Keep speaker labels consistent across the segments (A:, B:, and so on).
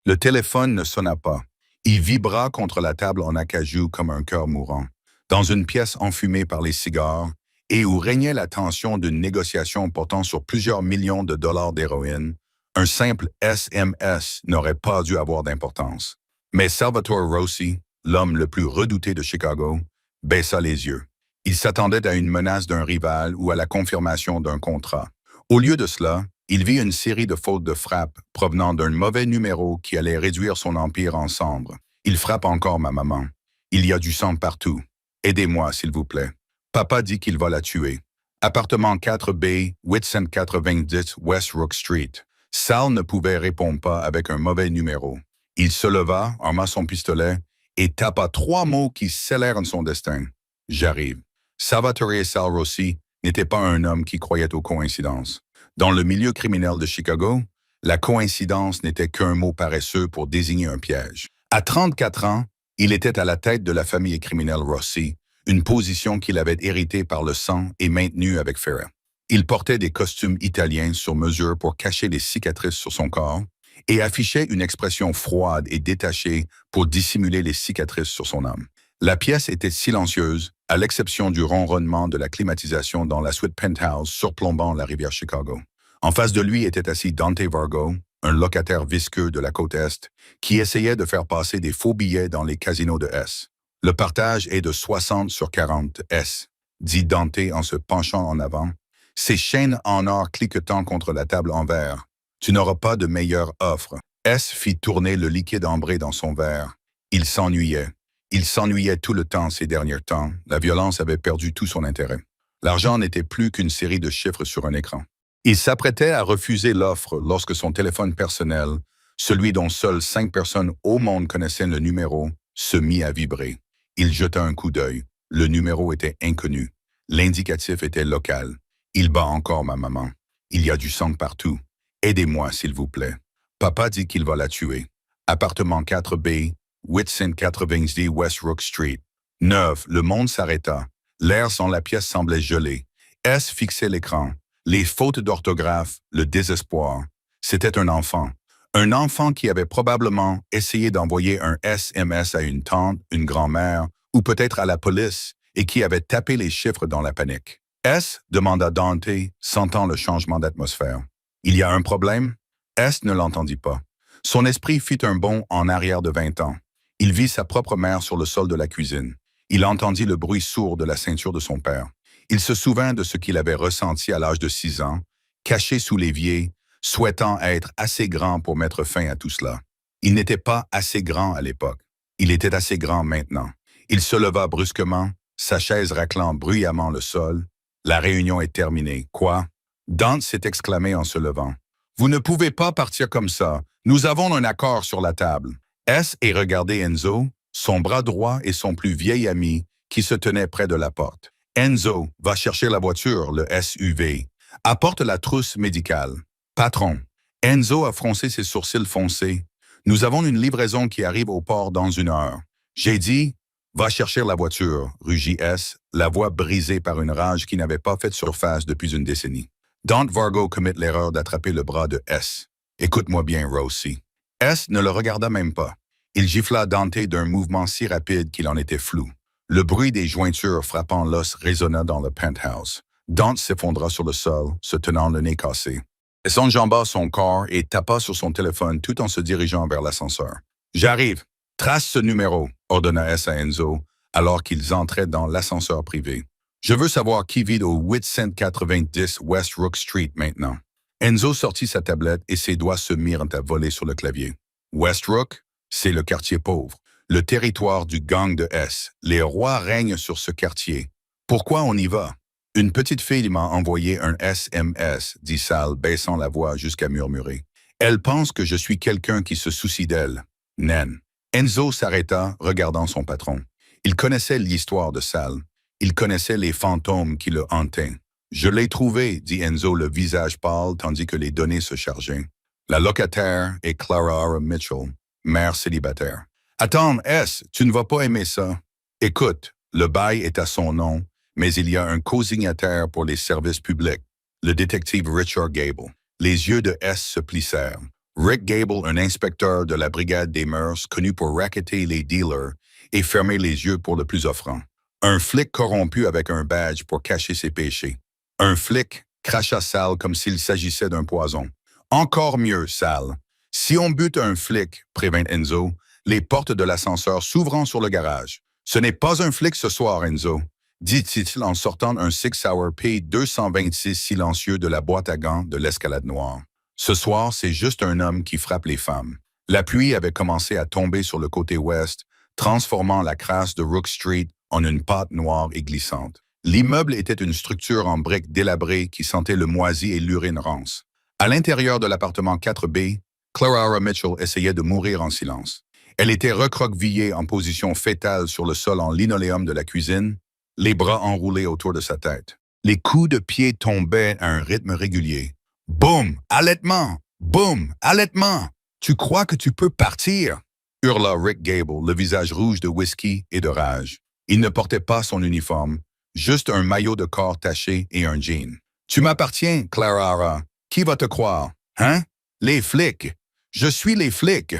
A: Le téléphone ne sonna pas. Il vibra contre la table en acajou comme un cœur mourant. Dans une pièce enfumée par les cigares et où régnait la tension d'une négociation portant sur plusieurs millions de dollars d'héroïne, un simple SMS n'aurait pas dû avoir d'importance. Mais Salvatore Rossi, l'homme le plus redouté de Chicago, baissa les yeux. Il s'attendait à une menace d'un rival ou à la confirmation d'un contrat. Au lieu de cela, il vit une série de fautes de frappe provenant d'un mauvais numéro qui allait réduire son empire en cendres. Il frappe encore ma maman. Il y a du sang partout. Aidez-moi, s'il vous plaît. Papa dit qu'il va la tuer. Appartement 4B, 890 West Rook Street. Sal ne pouvait répondre pas avec un mauvais numéro. Il se leva, arma son pistolet et tapa 3 mots qui scellèrent son destin. J'arrive. Salvatore Sal Rossi n'était pas un homme qui croyait aux coïncidences. Dans le milieu criminel de Chicago, la coïncidence n'était qu'un mot paresseux pour désigner un piège. À 34 ans, il était à la tête de la famille criminelle Rossi, une position qu'il avait héritée par le sang et maintenue avec ferveur. Il portait des costumes italiens sur mesure pour cacher les cicatrices sur son corps et affichait une expression froide et détachée pour dissimuler les cicatrices sur son âme. La pièce était silencieuse, à l'exception du ronronnement de la climatisation dans la suite penthouse surplombant la rivière Chicago. En face de lui était assis Dante Vargo, un locataire visqueux de la côte Est, qui essayait de faire passer des faux billets dans les casinos de S. Le partage est de 60 sur 40 S, dit Dante en se penchant en avant, ses chaînes en or cliquetant contre la table en verre. Tu n'auras pas de meilleure offre. S fit tourner le liquide ambré dans son verre. Il s'ennuyait. Il s'ennuyait tout le temps ces derniers temps. La violence avait perdu tout son intérêt. L'argent n'était plus qu'une série de chiffres sur un écran. Il s'apprêtait à refuser l'offre lorsque son téléphone personnel, celui dont seules 5 personnes au monde connaissaient le numéro, se mit à vibrer. Il jeta un coup d'œil. Le numéro était inconnu. L'indicatif était local. Il bat encore ma maman. Il y a du sang partout. Aidez-moi, s'il vous plaît. Papa dit qu'il va la tuer. Appartement 4B, 890 West Rook Street. 9. Le monde s'arrêta. L'air sans la pièce semblait gelé. S fixait l'écran. Les fautes d'orthographe, le désespoir. C'était un enfant. Un enfant qui avait probablement essayé d'envoyer un SMS à une tante, une grand-mère, ou peut-être à la police, et qui avait tapé les chiffres dans la panique. S demanda Dante, sentant le changement d'atmosphère. Il y a un problème? S ne l'entendit pas. Son esprit fit un bond en arrière de 20 ans. Il vit sa propre mère sur le sol de la cuisine. Il entendit le bruit sourd de la ceinture de son père. Il se souvint de ce qu'il avait ressenti à l'âge de 6 ans, caché sous l'évier, souhaitant être assez grand pour mettre fin à tout cela. Il n'était pas assez grand à l'époque. Il était assez grand maintenant. Il se leva brusquement, sa chaise raclant bruyamment le sol. La réunion est terminée. Quoi? Dante s'est exclamé en se levant. Vous ne pouvez pas partir comme ça. Nous avons un accord sur la table. S et regardait Enzo, son bras droit et son plus vieil ami, qui se tenait près de la porte. Enzo, va chercher la voiture, le SUV. Apporte la trousse médicale. Patron. Enzo a froncé ses sourcils foncés. Nous avons une livraison qui arrive au port dans 1 heure. J'ai dit, va chercher la voiture, rugit S, la voix brisée par une rage qui n'avait pas fait surface depuis une décennie. Dante Vargo commit l'erreur d'attraper le bras de S. Écoute-moi bien, Rossi. S ne le regarda même pas. Il gifla Dante d'un mouvement si rapide qu'il en était flou. Le bruit des jointures frappant l'os résonna dans le penthouse. Dante s'effondra sur le sol, se tenant le nez cassé. Il s'enjamba son corps et tapa sur son téléphone tout en se dirigeant vers l'ascenseur. « J'arrive. Trace ce numéro », ordonna S à Enzo, alors qu'ils entraient dans l'ascenseur privé. « Je veux savoir qui vit au 890 West Rook Street maintenant. » Enzo sortit sa tablette et ses doigts se mirent à voler sur le clavier. West Rook, c'est le quartier pauvre, le territoire du gang de S. Les rois règnent sur ce quartier. Pourquoi on y va? Une petite fille m'a envoyé un SMS, dit Sal, baissant la voix jusqu'à murmurer. Elle pense que je suis quelqu'un qui se soucie d'elle. Naine. Enzo s'arrêta, regardant son patron. Il connaissait l'histoire de Sal. Il connaissait les fantômes qui le hantaient. Je l'ai trouvé, dit Enzo, le visage pâle, tandis que les données se chargeaient. La locataire est Clara Mitchell, mère célibataire. Attends, S, tu ne vas pas aimer ça. Écoute, le bail est à son nom, mais il y a un co-signataire pour les services publics, le détective Richard Gable. Les yeux de S se plissèrent. Rick Gable, un inspecteur de la brigade des mœurs, connu pour racketter les dealers et fermer les yeux pour le plus offrant. Un flic corrompu avec un badge pour cacher ses péchés. Un flic cracha Sal comme s'il s'agissait d'un poison. Encore mieux, Sal. Si on bute un flic, prévint Enzo, les portes de l'ascenseur s'ouvrant sur le garage. Ce n'est pas un flic ce soir, Enzo, dit-il en sortant un Six Hour P226 silencieux de la boîte à gants de l'escalade noire. Ce soir, c'est juste un homme qui frappe les femmes. La pluie avait commencé à tomber sur le côté ouest, transformant la crasse de Rook Street en une pâte noire et glissante. L'immeuble était une structure en briques délabrées qui sentait le moisi et l'urine rance. À l'intérieur de l'appartement 4B, Clara Mitchell essayait de mourir en silence. Elle était recroquevillée en position fétale sur le sol en linoléum de la cuisine, les bras enroulés autour de sa tête. Les coups de pied tombaient à un rythme régulier. Boum! Allaitement! Boum! Allaitement! Tu crois que tu peux partir? Hurla Rick Gable, le visage rouge de whisky et de rage. Il ne portait pas son uniforme, juste un maillot de corps taché et un jean. Tu m'appartiens, Clara. Qui va te croire? Hein? Les flics! Je suis les flics!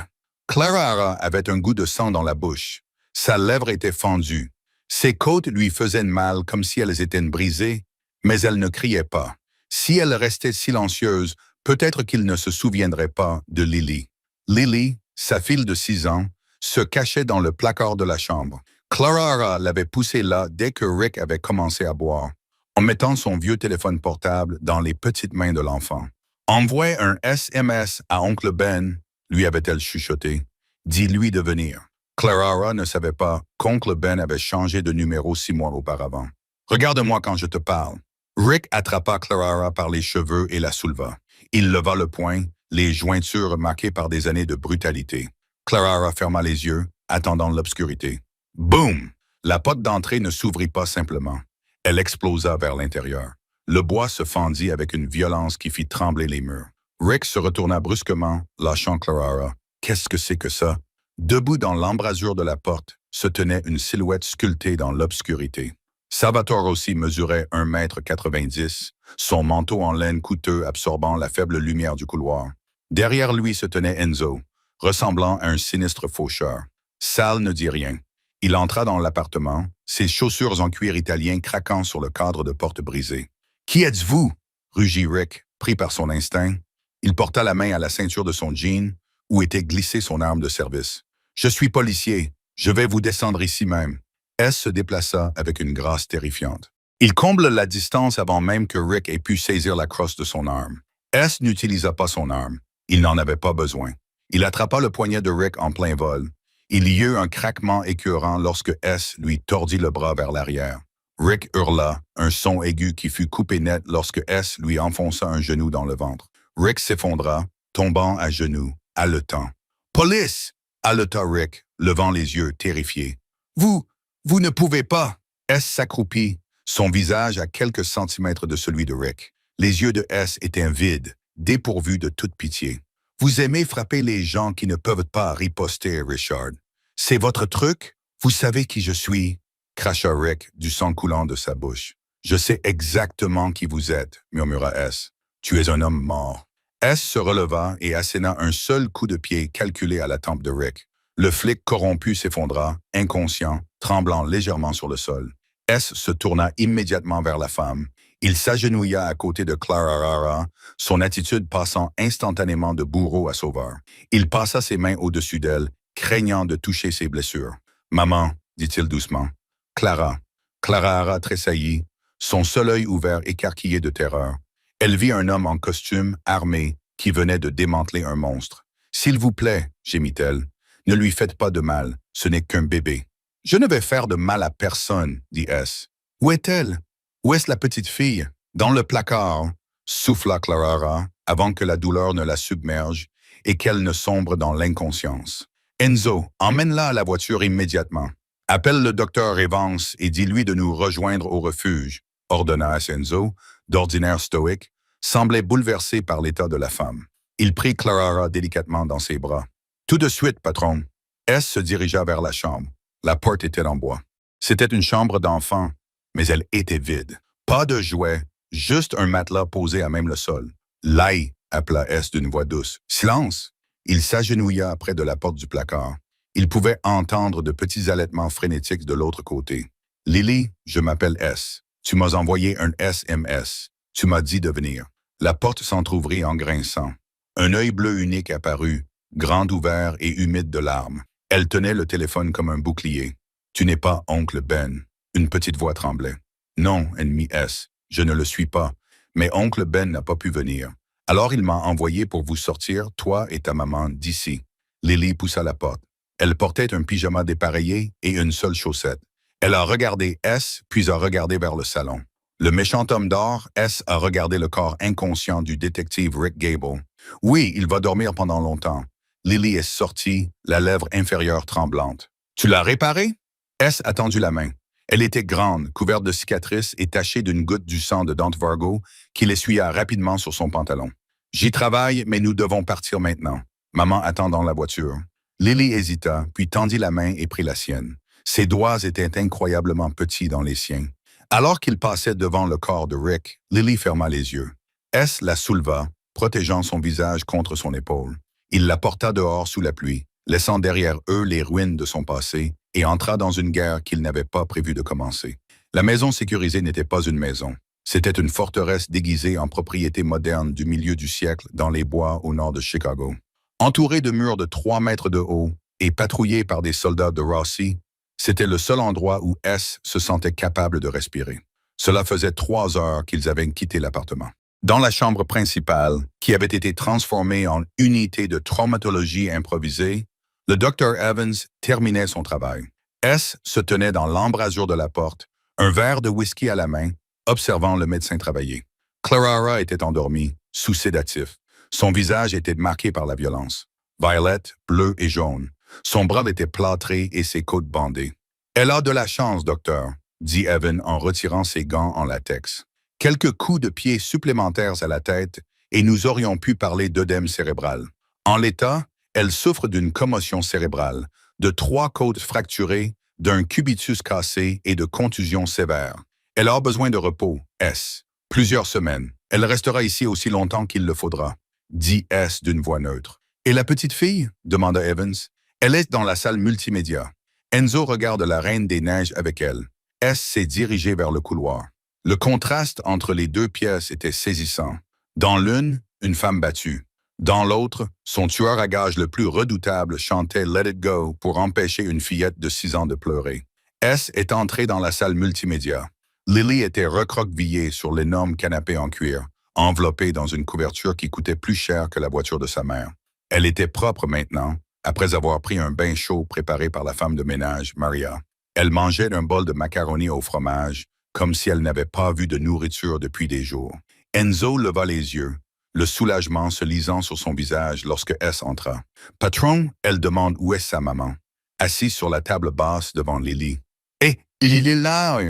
A: Clara avait un goût de sang dans la bouche. Sa lèvre était fendue. Ses côtes lui faisaient mal comme si elles étaient brisées, mais elle ne criait pas. Si elle restait silencieuse, peut-être qu'il ne se souviendrait pas de Lily. Lily, sa fille de 6 ans, se cachait dans le placard de la chambre. Clara l'avait poussée là dès que Rick avait commencé à boire, en mettant son vieux téléphone portable dans les petites mains de l'enfant. « Envoie un SMS à Oncle Ben », lui avait-elle chuchoté. « Dis-lui de venir. » Clara ne savait pas qu'Oncle Ben avait changé de numéro 6 mois auparavant. « Regarde-moi quand je te parle. » Rick attrapa Clara par les cheveux et la souleva. Il leva le poing, les jointures marquées par des années de brutalité. Clara ferma les yeux, attendant l'obscurité. Boum! La porte d'entrée ne s'ouvrit pas simplement. Elle explosa vers l'intérieur. Le bois se fendit avec une violence qui fit trembler les murs. Rick se retourna brusquement, lâchant Clara. Qu'est-ce que c'est que ça? Debout dans l'embrasure de la porte, se tenait une silhouette sculptée dans l'obscurité. Salvatore aussi mesurait 1,90 m, son manteau en laine coûteux absorbant la faible lumière du couloir. Derrière lui se tenait Enzo, ressemblant à un sinistre faucheur. Sal ne dit rien. Il entra dans l'appartement, ses chaussures en cuir italien craquant sur le cadre de porte brisé. « Qui êtes-vous? » rugit Rick, pris par son instinct. Il porta la main à la ceinture de son jean, où était glissée son arme de service. « Je suis policier. Je vais vous descendre ici même. » S se déplaça avec une grâce terrifiante. Il comble la distance avant même que Rick ait pu saisir la crosse de son arme. S n'utilisa pas son arme. Il n'en avait pas besoin. Il attrapa le poignet de Rick en plein vol. Il y eut un craquement écœurant lorsque S lui tordit le bras vers l'arrière. Rick hurla, un son aigu qui fut coupé net lorsque S lui enfonça un genou dans le ventre. Rick s'effondra, tombant à genoux, haletant. « Police! » haleta Rick, levant les yeux, terrifié. « Vous ne pouvez pas! » S s'accroupit, son visage à quelques centimètres de celui de Rick. Les yeux de S étaient vides, dépourvus de toute pitié. « Vous aimez frapper les gens qui ne peuvent pas riposter, Richard. C'est votre truc? Vous savez qui je suis? » cracha Rick, du sang coulant de sa bouche. « Je sais exactement qui vous êtes, » murmura S. « Tu es un homme mort. » S se releva et asséna un seul coup de pied calculé à la tempe de Rick. Le flic corrompu s'effondra, inconscient, tremblant légèrement sur le sol. S se tourna immédiatement vers la femme. Il s'agenouilla à côté de Clara, son attitude passant instantanément de bourreau à sauveur. Il passa ses mains au-dessus d'elle, craignant de toucher ses blessures. « Maman, » dit-il doucement. « Clara. » Clara tressaillit, son seul œil ouvert écarquillé de terreur. Elle vit un homme en costume, armé, qui venait de démanteler un monstre. « S'il vous plaît, » gémit-elle, « ne lui faites pas de mal, ce n'est qu'un bébé. »« Je ne vais faire de mal à personne, » dit S. « Où est-elle? Où est-ce la petite fille? »« Dans le placard, » souffla Clara, avant que la douleur ne la submerge et qu'elle ne sombre dans l'inconscience. « Enzo, emmène-la à la voiture immédiatement. Appelle le docteur Evans et dis-lui de nous rejoindre au refuge, » ordonna Enzo, d'ordinaire stoïque, semblait bouleversé par l'état de la femme. Il prit Clara délicatement dans ses bras. « Tout de suite, patron. » S se dirigea vers la chambre. La porte était en bois. C'était une chambre d'enfant, mais elle était vide. Pas de jouets, juste un matelas posé à même le sol. « L'ail » appela S d'une voix douce. Silence! Il s'agenouilla près de la porte du placard. Il pouvait entendre de petits halètements frénétiques de l'autre côté. Lily, je m'appelle S. Tu m'as envoyé un SMS. Tu m'as dit de venir. La porte s'entr'ouvrit en grinçant. Un œil bleu unique apparut, grand ouvert et humide de larmes. Elle tenait le téléphone comme un bouclier. Tu n'es pas oncle Ben. Une petite voix tremblait. Non, ennemi S. Je ne le suis pas. Mais oncle Ben n'a pas pu venir. Alors il m'a envoyé pour vous sortir, toi et ta maman, d'ici. Lily poussa la porte. Elle portait un pyjama dépareillé et une seule chaussette. Elle a regardé S, puis a regardé vers le salon. Le méchant homme d'or, S a regardé le corps inconscient du détective Rick Gable. Oui, il va dormir pendant longtemps. Lily est sortie, la lèvre inférieure tremblante. Tu l'as réparé? S a tendu la main. Elle était grande, couverte de cicatrices et tachée d'une goutte du sang de Dante Vargo qui l'essuya rapidement sur son pantalon. J'y travaille, mais nous devons partir maintenant. Maman attend dans la voiture. Lily hésita, puis tendit la main et prit la sienne. Ses doigts étaient incroyablement petits dans les siens. Alors qu'il passait devant le corps de Rick, Lily ferma les yeux. S la souleva, protégeant son visage contre son épaule. Il la porta dehors sous la pluie, laissant derrière eux les ruines de son passé, et entra dans une guerre qu'il n'avait pas prévu de commencer. La maison sécurisée n'était pas une maison. C'était une forteresse déguisée en propriété moderne du milieu du siècle dans les bois au nord de Chicago. Entourée de murs de 3 mètres de haut et patrouillée par des soldats de Rossi, c'était le seul endroit où S se sentait capable de respirer. Cela faisait 3 heures qu'ils avaient quitté l'appartement. Dans la chambre principale, qui avait été transformée en unité de traumatologie improvisée, le Dr. Evans terminait son travail. S se tenait dans l'embrasure de la porte, un verre de whisky à la main, observant le médecin travailler. Clara était endormie, sous sédatif. Son visage était marqué par la violence. Violette, bleu et jaune. Son bras était plâtré et ses côtes bandées. « Elle a de la chance, docteur », dit Evan en retirant ses gants en latex. Quelques coups de pied supplémentaires à la tête et nous aurions pu parler d'œdème cérébral. En l'état, elle souffre d'une commotion cérébrale, de 3 côtes fracturées, d'un cubitus cassé et de contusions sévères. Elle a besoin de repos, S. Plusieurs semaines. Elle restera ici aussi longtemps qu'il le faudra, dit S d'une voix neutre. Et la petite fille? Demanda Evans. Elle est dans la salle multimédia. Enzo regarde la Reine des Neiges avec elle. S s'est dirigé vers le couloir. Le contraste entre les 2 pièces était saisissant. Dans l'une, une femme battue. Dans l'autre, son tueur à gages le plus redoutable chantait Let It Go pour empêcher une fillette de 6 ans de pleurer. S est entré dans la salle multimédia. Lily était recroquevillée sur l'énorme canapé en cuir, enveloppée dans une couverture qui coûtait plus cher que la voiture de sa mère. Elle était propre maintenant, après avoir pris un bain chaud préparé par la femme de ménage, Maria. Elle mangeait d'un bol de macaroni au fromage, comme si elle n'avait pas vu de nourriture depuis des jours. Enzo leva les yeux, le soulagement se lisant sur son visage lorsque S entra. « Patron, elle demande où est sa maman. » Assise sur la table basse devant Lily. « Eh, il est là! »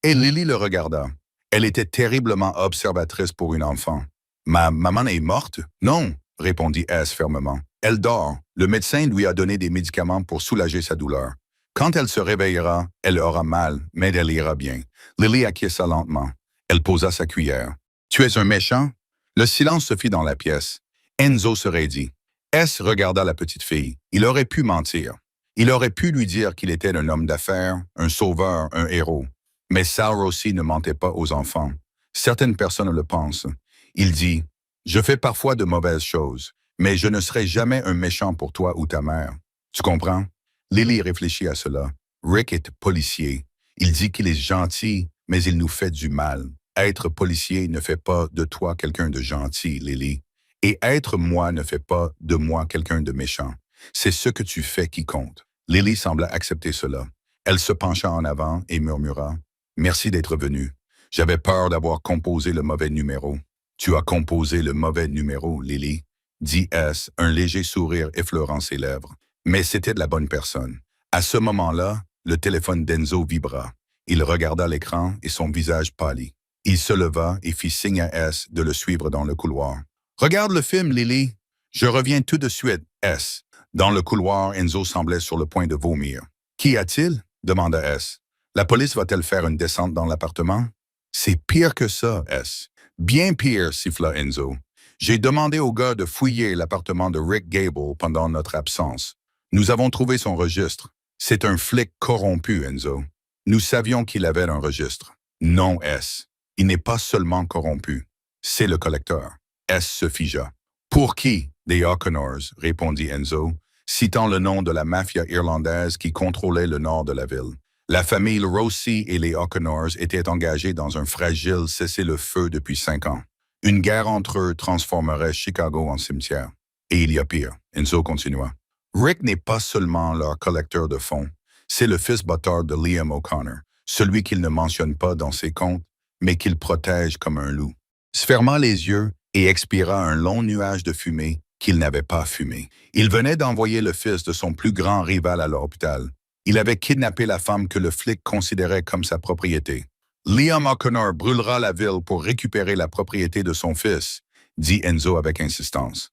A: Et Lily le regarda. Elle était terriblement observatrice pour une enfant. « Ma maman est morte? »« Non, » répondit S fermement. « Elle dort. Le médecin lui a donné des médicaments pour soulager sa douleur. Quand elle se réveillera, elle aura mal, mais elle ira bien. » Lily acquiesça lentement. Elle posa sa cuillère. « Tu es un méchant? » Le silence se fit dans la pièce. Enzo se raidit. S regarda la petite fille. Il aurait pu mentir. Il aurait pu lui dire qu'il était un homme d'affaires, un sauveur, un héros. Mais Sal Rossi ne mentait pas aux enfants. Certaines personnes le pensent. Il dit « Je fais parfois de mauvaises choses, mais je ne serai jamais un méchant pour toi ou ta mère. Tu comprends? » Lily réfléchit à cela. Rick est policier. Il dit qu'il est gentil, mais il nous fait du mal. Être policier ne fait pas de toi quelqu'un de gentil, Lily. Et être moi ne fait pas de moi quelqu'un de méchant. C'est ce que tu fais qui compte. Lily sembla accepter cela. Elle se pencha en avant et murmura « Merci d'être venu. J'avais peur d'avoir composé le mauvais numéro. »« Tu as composé le mauvais numéro, Lily, » dit S, un léger sourire effleurant ses lèvres. Mais c'était de la bonne personne. À ce moment-là, le téléphone d'Enzo vibra. Il regarda l'écran et son visage pâlit. Il se leva et fit signe à S de le suivre dans le couloir. « Regarde le film, Lily. Je reviens tout de suite, S. » Dans le couloir, Enzo semblait sur le point de vomir. « Qu'y a-t-il? » demanda S. « La police va-t-elle faire une descente dans l'appartement? »« C'est pire que ça, S. »« Bien pire, siffla Enzo. » J'ai demandé au gars de fouiller l'appartement de Rick Gable pendant notre absence. Nous avons trouvé son registre. C'est un flic corrompu, Enzo. Nous savions qu'il avait un registre. Non, S. Il n'est pas seulement corrompu. C'est le collecteur. S se figea. Pour qui? Des O'Connors, répondit Enzo, citant le nom de la mafia irlandaise qui contrôlait le nord de la ville. La famille Rossi et les O'Connors étaient engagés dans un fragile cessez-le-feu depuis 5 ans. Une guerre entre eux transformerait Chicago en cimetière. Et il y a pire, Enzo continua. Rick n'est pas seulement leur collecteur de fonds, c'est le fils bâtard de Liam O'Connor, celui qu'il ne mentionne pas dans ses comptes, mais qu'il protège comme un loup. Se ferma les yeux et expira un long nuage de fumée qu'il n'avait pas fumé. Il venait d'envoyer le fils de son plus grand rival à l'hôpital. Il avait kidnappé la femme que le flic considérait comme sa propriété. Liam O'Connor brûlera la ville pour récupérer la propriété de son fils, dit Enzo avec insistance.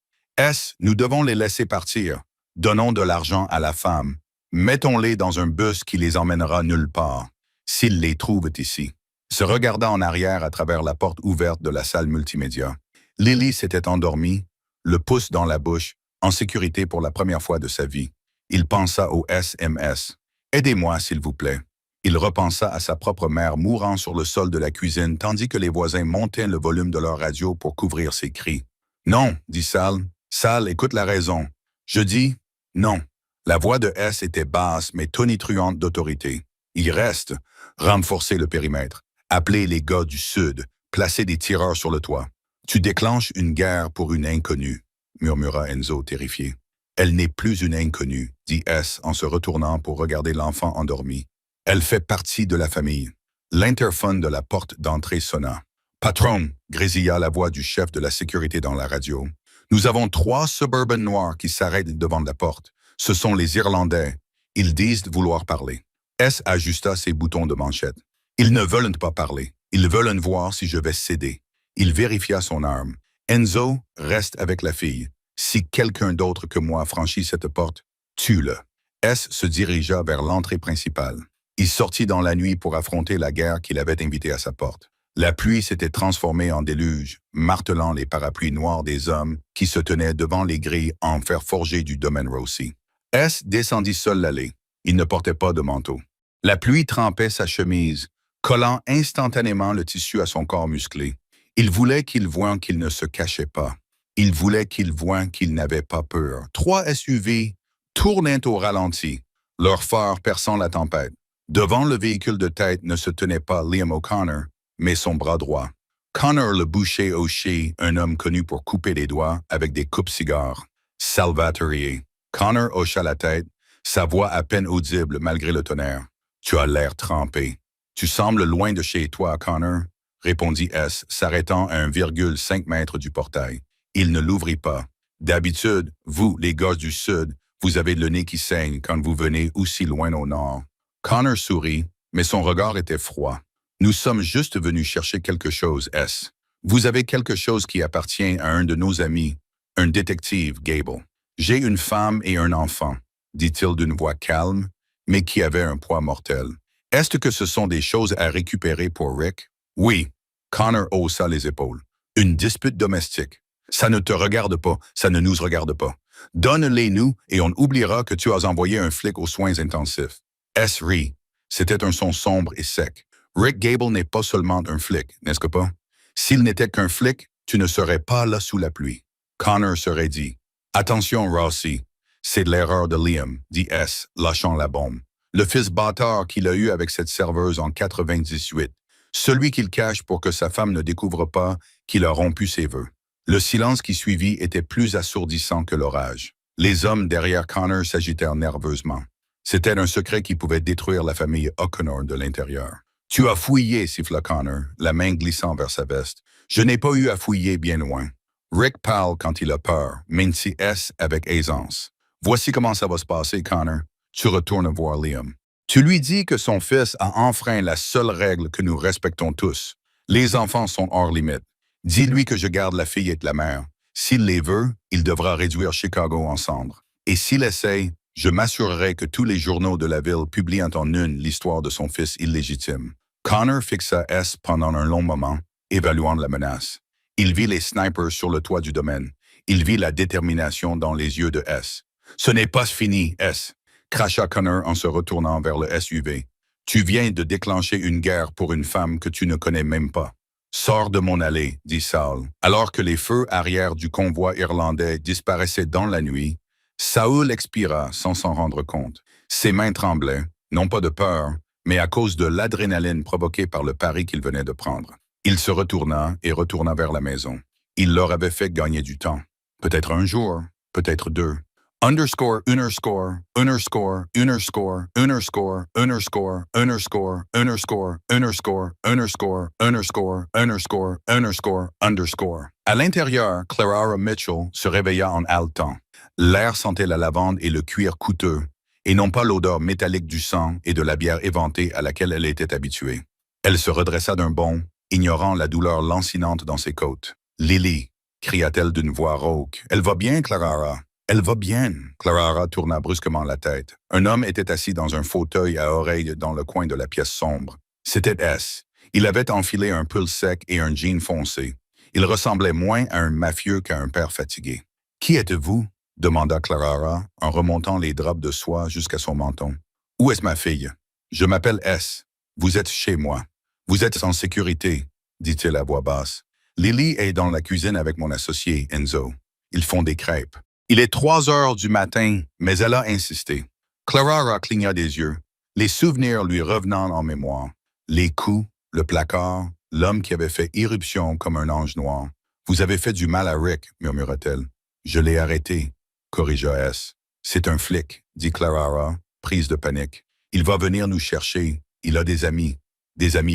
A: Nous devons les laisser partir. Donnons de l'argent à la femme. Mettons-les dans un bus qui les emmènera nulle part, s'ils les trouvent ici. Se regarda en arrière à travers la porte ouverte de la salle multimédia. Lily s'était endormie, le pouce dans la bouche, en sécurité pour la première fois de sa vie. Il pensa au SMS. « Aidez-moi, s'il vous plaît. » Il repensa à sa propre mère mourant sur le sol de la cuisine tandis que les voisins montaient le volume de leur radio pour couvrir ses cris. « Non, dit Sal. Sal, écoute la raison. Je dis non. » La voix de S était basse mais tonitruante d'autorité. « Il reste. Renforcer le périmètre. Appeler les gars du Sud. Placer des tireurs sur le toit. Tu déclenches une guerre pour une inconnue, murmura Enzo terrifié. Elle n'est plus une inconnue, dit S en se retournant pour regarder l'enfant endormi. Elle fait partie de la famille. L'interphone de la porte d'entrée sonna. Patron, grésilla la voix du chef de la sécurité dans la radio. Nous avons 3 Suburban noirs qui s'arrêtent devant la porte. Ce sont les Irlandais. Ils disent vouloir parler. S ajusta ses boutons de manchette. Ils ne veulent pas parler. Ils veulent voir si je vais céder. Il vérifia son arme. Enzo, reste avec la fille. Si quelqu'un d'autre que moi franchit cette porte, tue-le. S se dirigea vers l'entrée principale. Il sortit dans la nuit pour affronter la guerre qu'il avait invitée à sa porte. La pluie s'était transformée en déluge, martelant les parapluies noirs des hommes qui se tenaient devant les grilles en fer forgé du domaine Rossi. S descendit seul l'allée. Il ne portait pas de manteau. La pluie trempait sa chemise, collant instantanément le tissu à son corps musclé. Il voulait qu'il voie qu'il ne se cachait pas. Il voulait qu'il voie qu'il n'avait pas peur. 3 SUV tournaient au ralenti, leurs phares perçant la tempête. Devant le véhicule de tête ne se tenait pas Liam O'Connor, mais son bras droit. Connor le boucher O'Shea, un homme connu pour couper les doigts avec des coupes-cigares. Salvatore. Connor hocha la tête, sa voix à peine audible malgré le tonnerre. « Tu as l'air trempé. Tu sembles loin de chez toi, Connor, » répondit S, s'arrêtant à 1,5 mètres du portail. Il ne l'ouvrit pas. « D'habitude, vous, les gars du Sud, vous avez le nez qui saigne quand vous venez aussi loin au nord. » Connor sourit, mais son regard était froid. « Nous sommes juste venus chercher quelque chose, S. Vous avez quelque chose qui appartient à un de nos amis, un détective, Gable. J'ai une femme et un enfant, dit-il d'une voix calme, mais qui avait un poids mortel. Est-ce que ce sont des choses à récupérer pour Rick? Oui. Connor haussa les épaules. Une dispute domestique. Ça ne te regarde pas, ça ne nous regarde pas. Donne-les-nous et on oubliera que tu as envoyé un flic aux soins intensifs. S rit. C'était un son sombre et sec. Rick Gable n'est pas seulement un flic, n'est-ce que pas? S'il n'était qu'un flic, tu ne serais pas là sous la pluie. Connor serait dit. Attention, Rossi. C'est de l'erreur de Liam, dit S, lâchant la bombe. Le fils bâtard qu'il a eu avec cette serveuse en 98. Celui qu'il cache pour que sa femme ne découvre pas qu'il a rompu ses vœux. Le silence qui suivit était plus assourdissant que l'orage. Les hommes derrière Connor s'agitèrent nerveusement. C'était un secret qui pouvait détruire la famille O'Connor de l'intérieur. « Tu as fouillé, siffla Connor, la main glissant vers sa veste. « Je n'ai pas eu à fouiller bien loin. » Rick parle quand il a peur, mince S avec aisance. « Voici comment ça va se passer, Connor. Tu retournes voir Liam. Tu lui dis que son fils a enfreint la seule règle que nous respectons tous. Les enfants sont hors limite. Dis-lui que je garde la fille et la mère. S'il les veut, il devra réduire Chicago en cendres. Et s'il essaye, je m'assurerai que tous les journaux de la ville publient en une l'histoire de son fils illégitime. » Connor fixa S pendant un long moment, évaluant la menace. Il vit les snipers sur le toit du domaine. Il vit la détermination dans les yeux de S. « Ce n'est pas fini, S. » cracha Connor en se retournant vers le SUV. « Tu viens de déclencher une guerre pour une femme que tu ne connais même pas. »« Sors de mon allée, » dit Saul. Alors que les feux arrière du convoi irlandais disparaissaient dans la nuit, Saul expira sans s'en rendre compte. Ses mains tremblaient, non pas de peur, mais à cause de l'adrénaline provoquée par le pari qu'il venait de prendre. Il se retourna et retourna vers la maison. Il leur avait fait gagner du temps. Peut-être un jour, peut-être deux. Underscore, underscore, underscore, underscore, underscore, underscore, underscore, underscore, underscore, underscore, underscore, underscore, underscore, underscore. À l'intérieur, Clara Mitchell se réveilla en haletant. L'air sentait la lavande et le cuir coûteux, et non pas l'odeur métallique du sang et de la bière éventée à laquelle elle était habituée. Elle se redressa d'un bond, ignorant la douleur lancinante dans ses côtes. « Lily !» cria-t-elle d'une voix rauque. « Elle va bien, Clara !»« Elle va bien !» Clara tourna brusquement la tête. Un homme était assis dans un fauteuil à oreilles dans le coin de la pièce sombre. C'était S. Il avait enfilé un pull sec et un jean foncé. Il ressemblait moins à un mafieux qu'à un père fatigué. « Qui êtes-vous » demanda Clara en remontant les draps de soie jusqu'à son menton. « Où est-ce ma fille ?»« Je m'appelle S. Vous êtes chez moi. Vous êtes en sécurité, » dit-il à voix basse. « Lily est dans la cuisine avec mon associé, Enzo. Ils font des crêpes. Il est 3 heures du matin, mais elle a insisté. » Clara cligna des yeux, les souvenirs lui revenant en mémoire. Les coups, le placard, l'homme qui avait fait irruption comme un ange noir. « Vous avez fait du mal à Rick, » murmura-t-elle. « Je l'ai arrêté, » corrigea S. « C'est un flic, » dit Clara, prise de panique. « Il va venir nous chercher. Il a des amis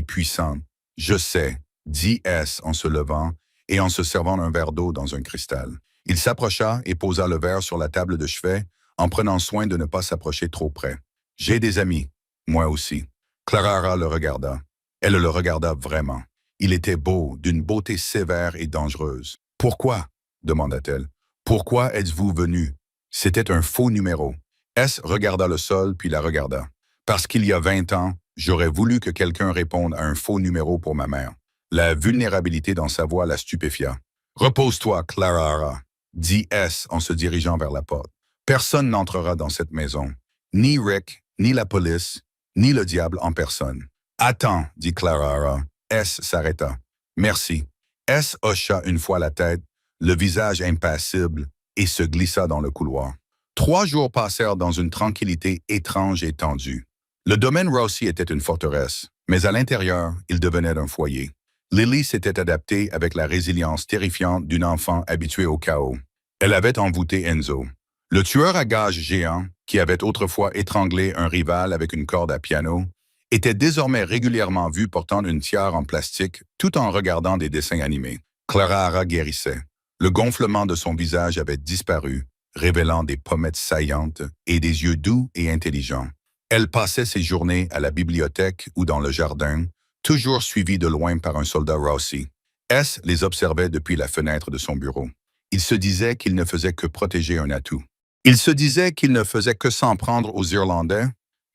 A: puissants. »« Je sais, » dit S en se levant et en se servant un verre d'eau dans un cristal. Il s'approcha et posa le verre sur la table de chevet en prenant soin de ne pas s'approcher trop près. « J'ai des amis. Moi aussi. » Clara le regarda. Elle le regarda vraiment. Il était beau, d'une beauté sévère et dangereuse. « Pourquoi ?» demanda-t-elle. « Pourquoi êtes-vous venu ?» C'était un faux numéro. S regarda le sol puis la regarda. « Parce qu'il y a 20 ans, j'aurais voulu que quelqu'un réponde à un faux numéro pour ma mère. » La vulnérabilité dans sa voix la stupéfia. « Repose-toi, Clara, » dit S en se dirigeant vers la porte. « Personne n'entrera dans cette maison. Ni Rick, ni la police, ni le diable en personne. »« Attends, » dit Clara. S s'arrêta. « Merci. » S hocha une fois la tête, le visage impassible, et se glissa dans le couloir. 3 jours passèrent dans une tranquillité étrange et tendue. Le domaine Rossi était une forteresse, mais à l'intérieur, il devenait un foyer. Lily s'était adaptée avec la résilience terrifiante d'une enfant habituée au chaos. Elle avait envoûté Enzo. Le tueur à gages géant, qui avait autrefois étranglé un rival avec une corde à piano, était désormais régulièrement vu portant une tiare en plastique tout en regardant des dessins animés. Clara guérissait. Le gonflement de son visage avait disparu, révélant des pommettes saillantes et des yeux doux et intelligents. Elle passait ses journées à la bibliothèque ou dans le jardin, toujours suivie de loin par un soldat Rossi. S les observait depuis la fenêtre de son bureau. Il se disait qu'il ne faisait que protéger un atout. Il se disait qu'il ne faisait que s'en prendre aux Irlandais,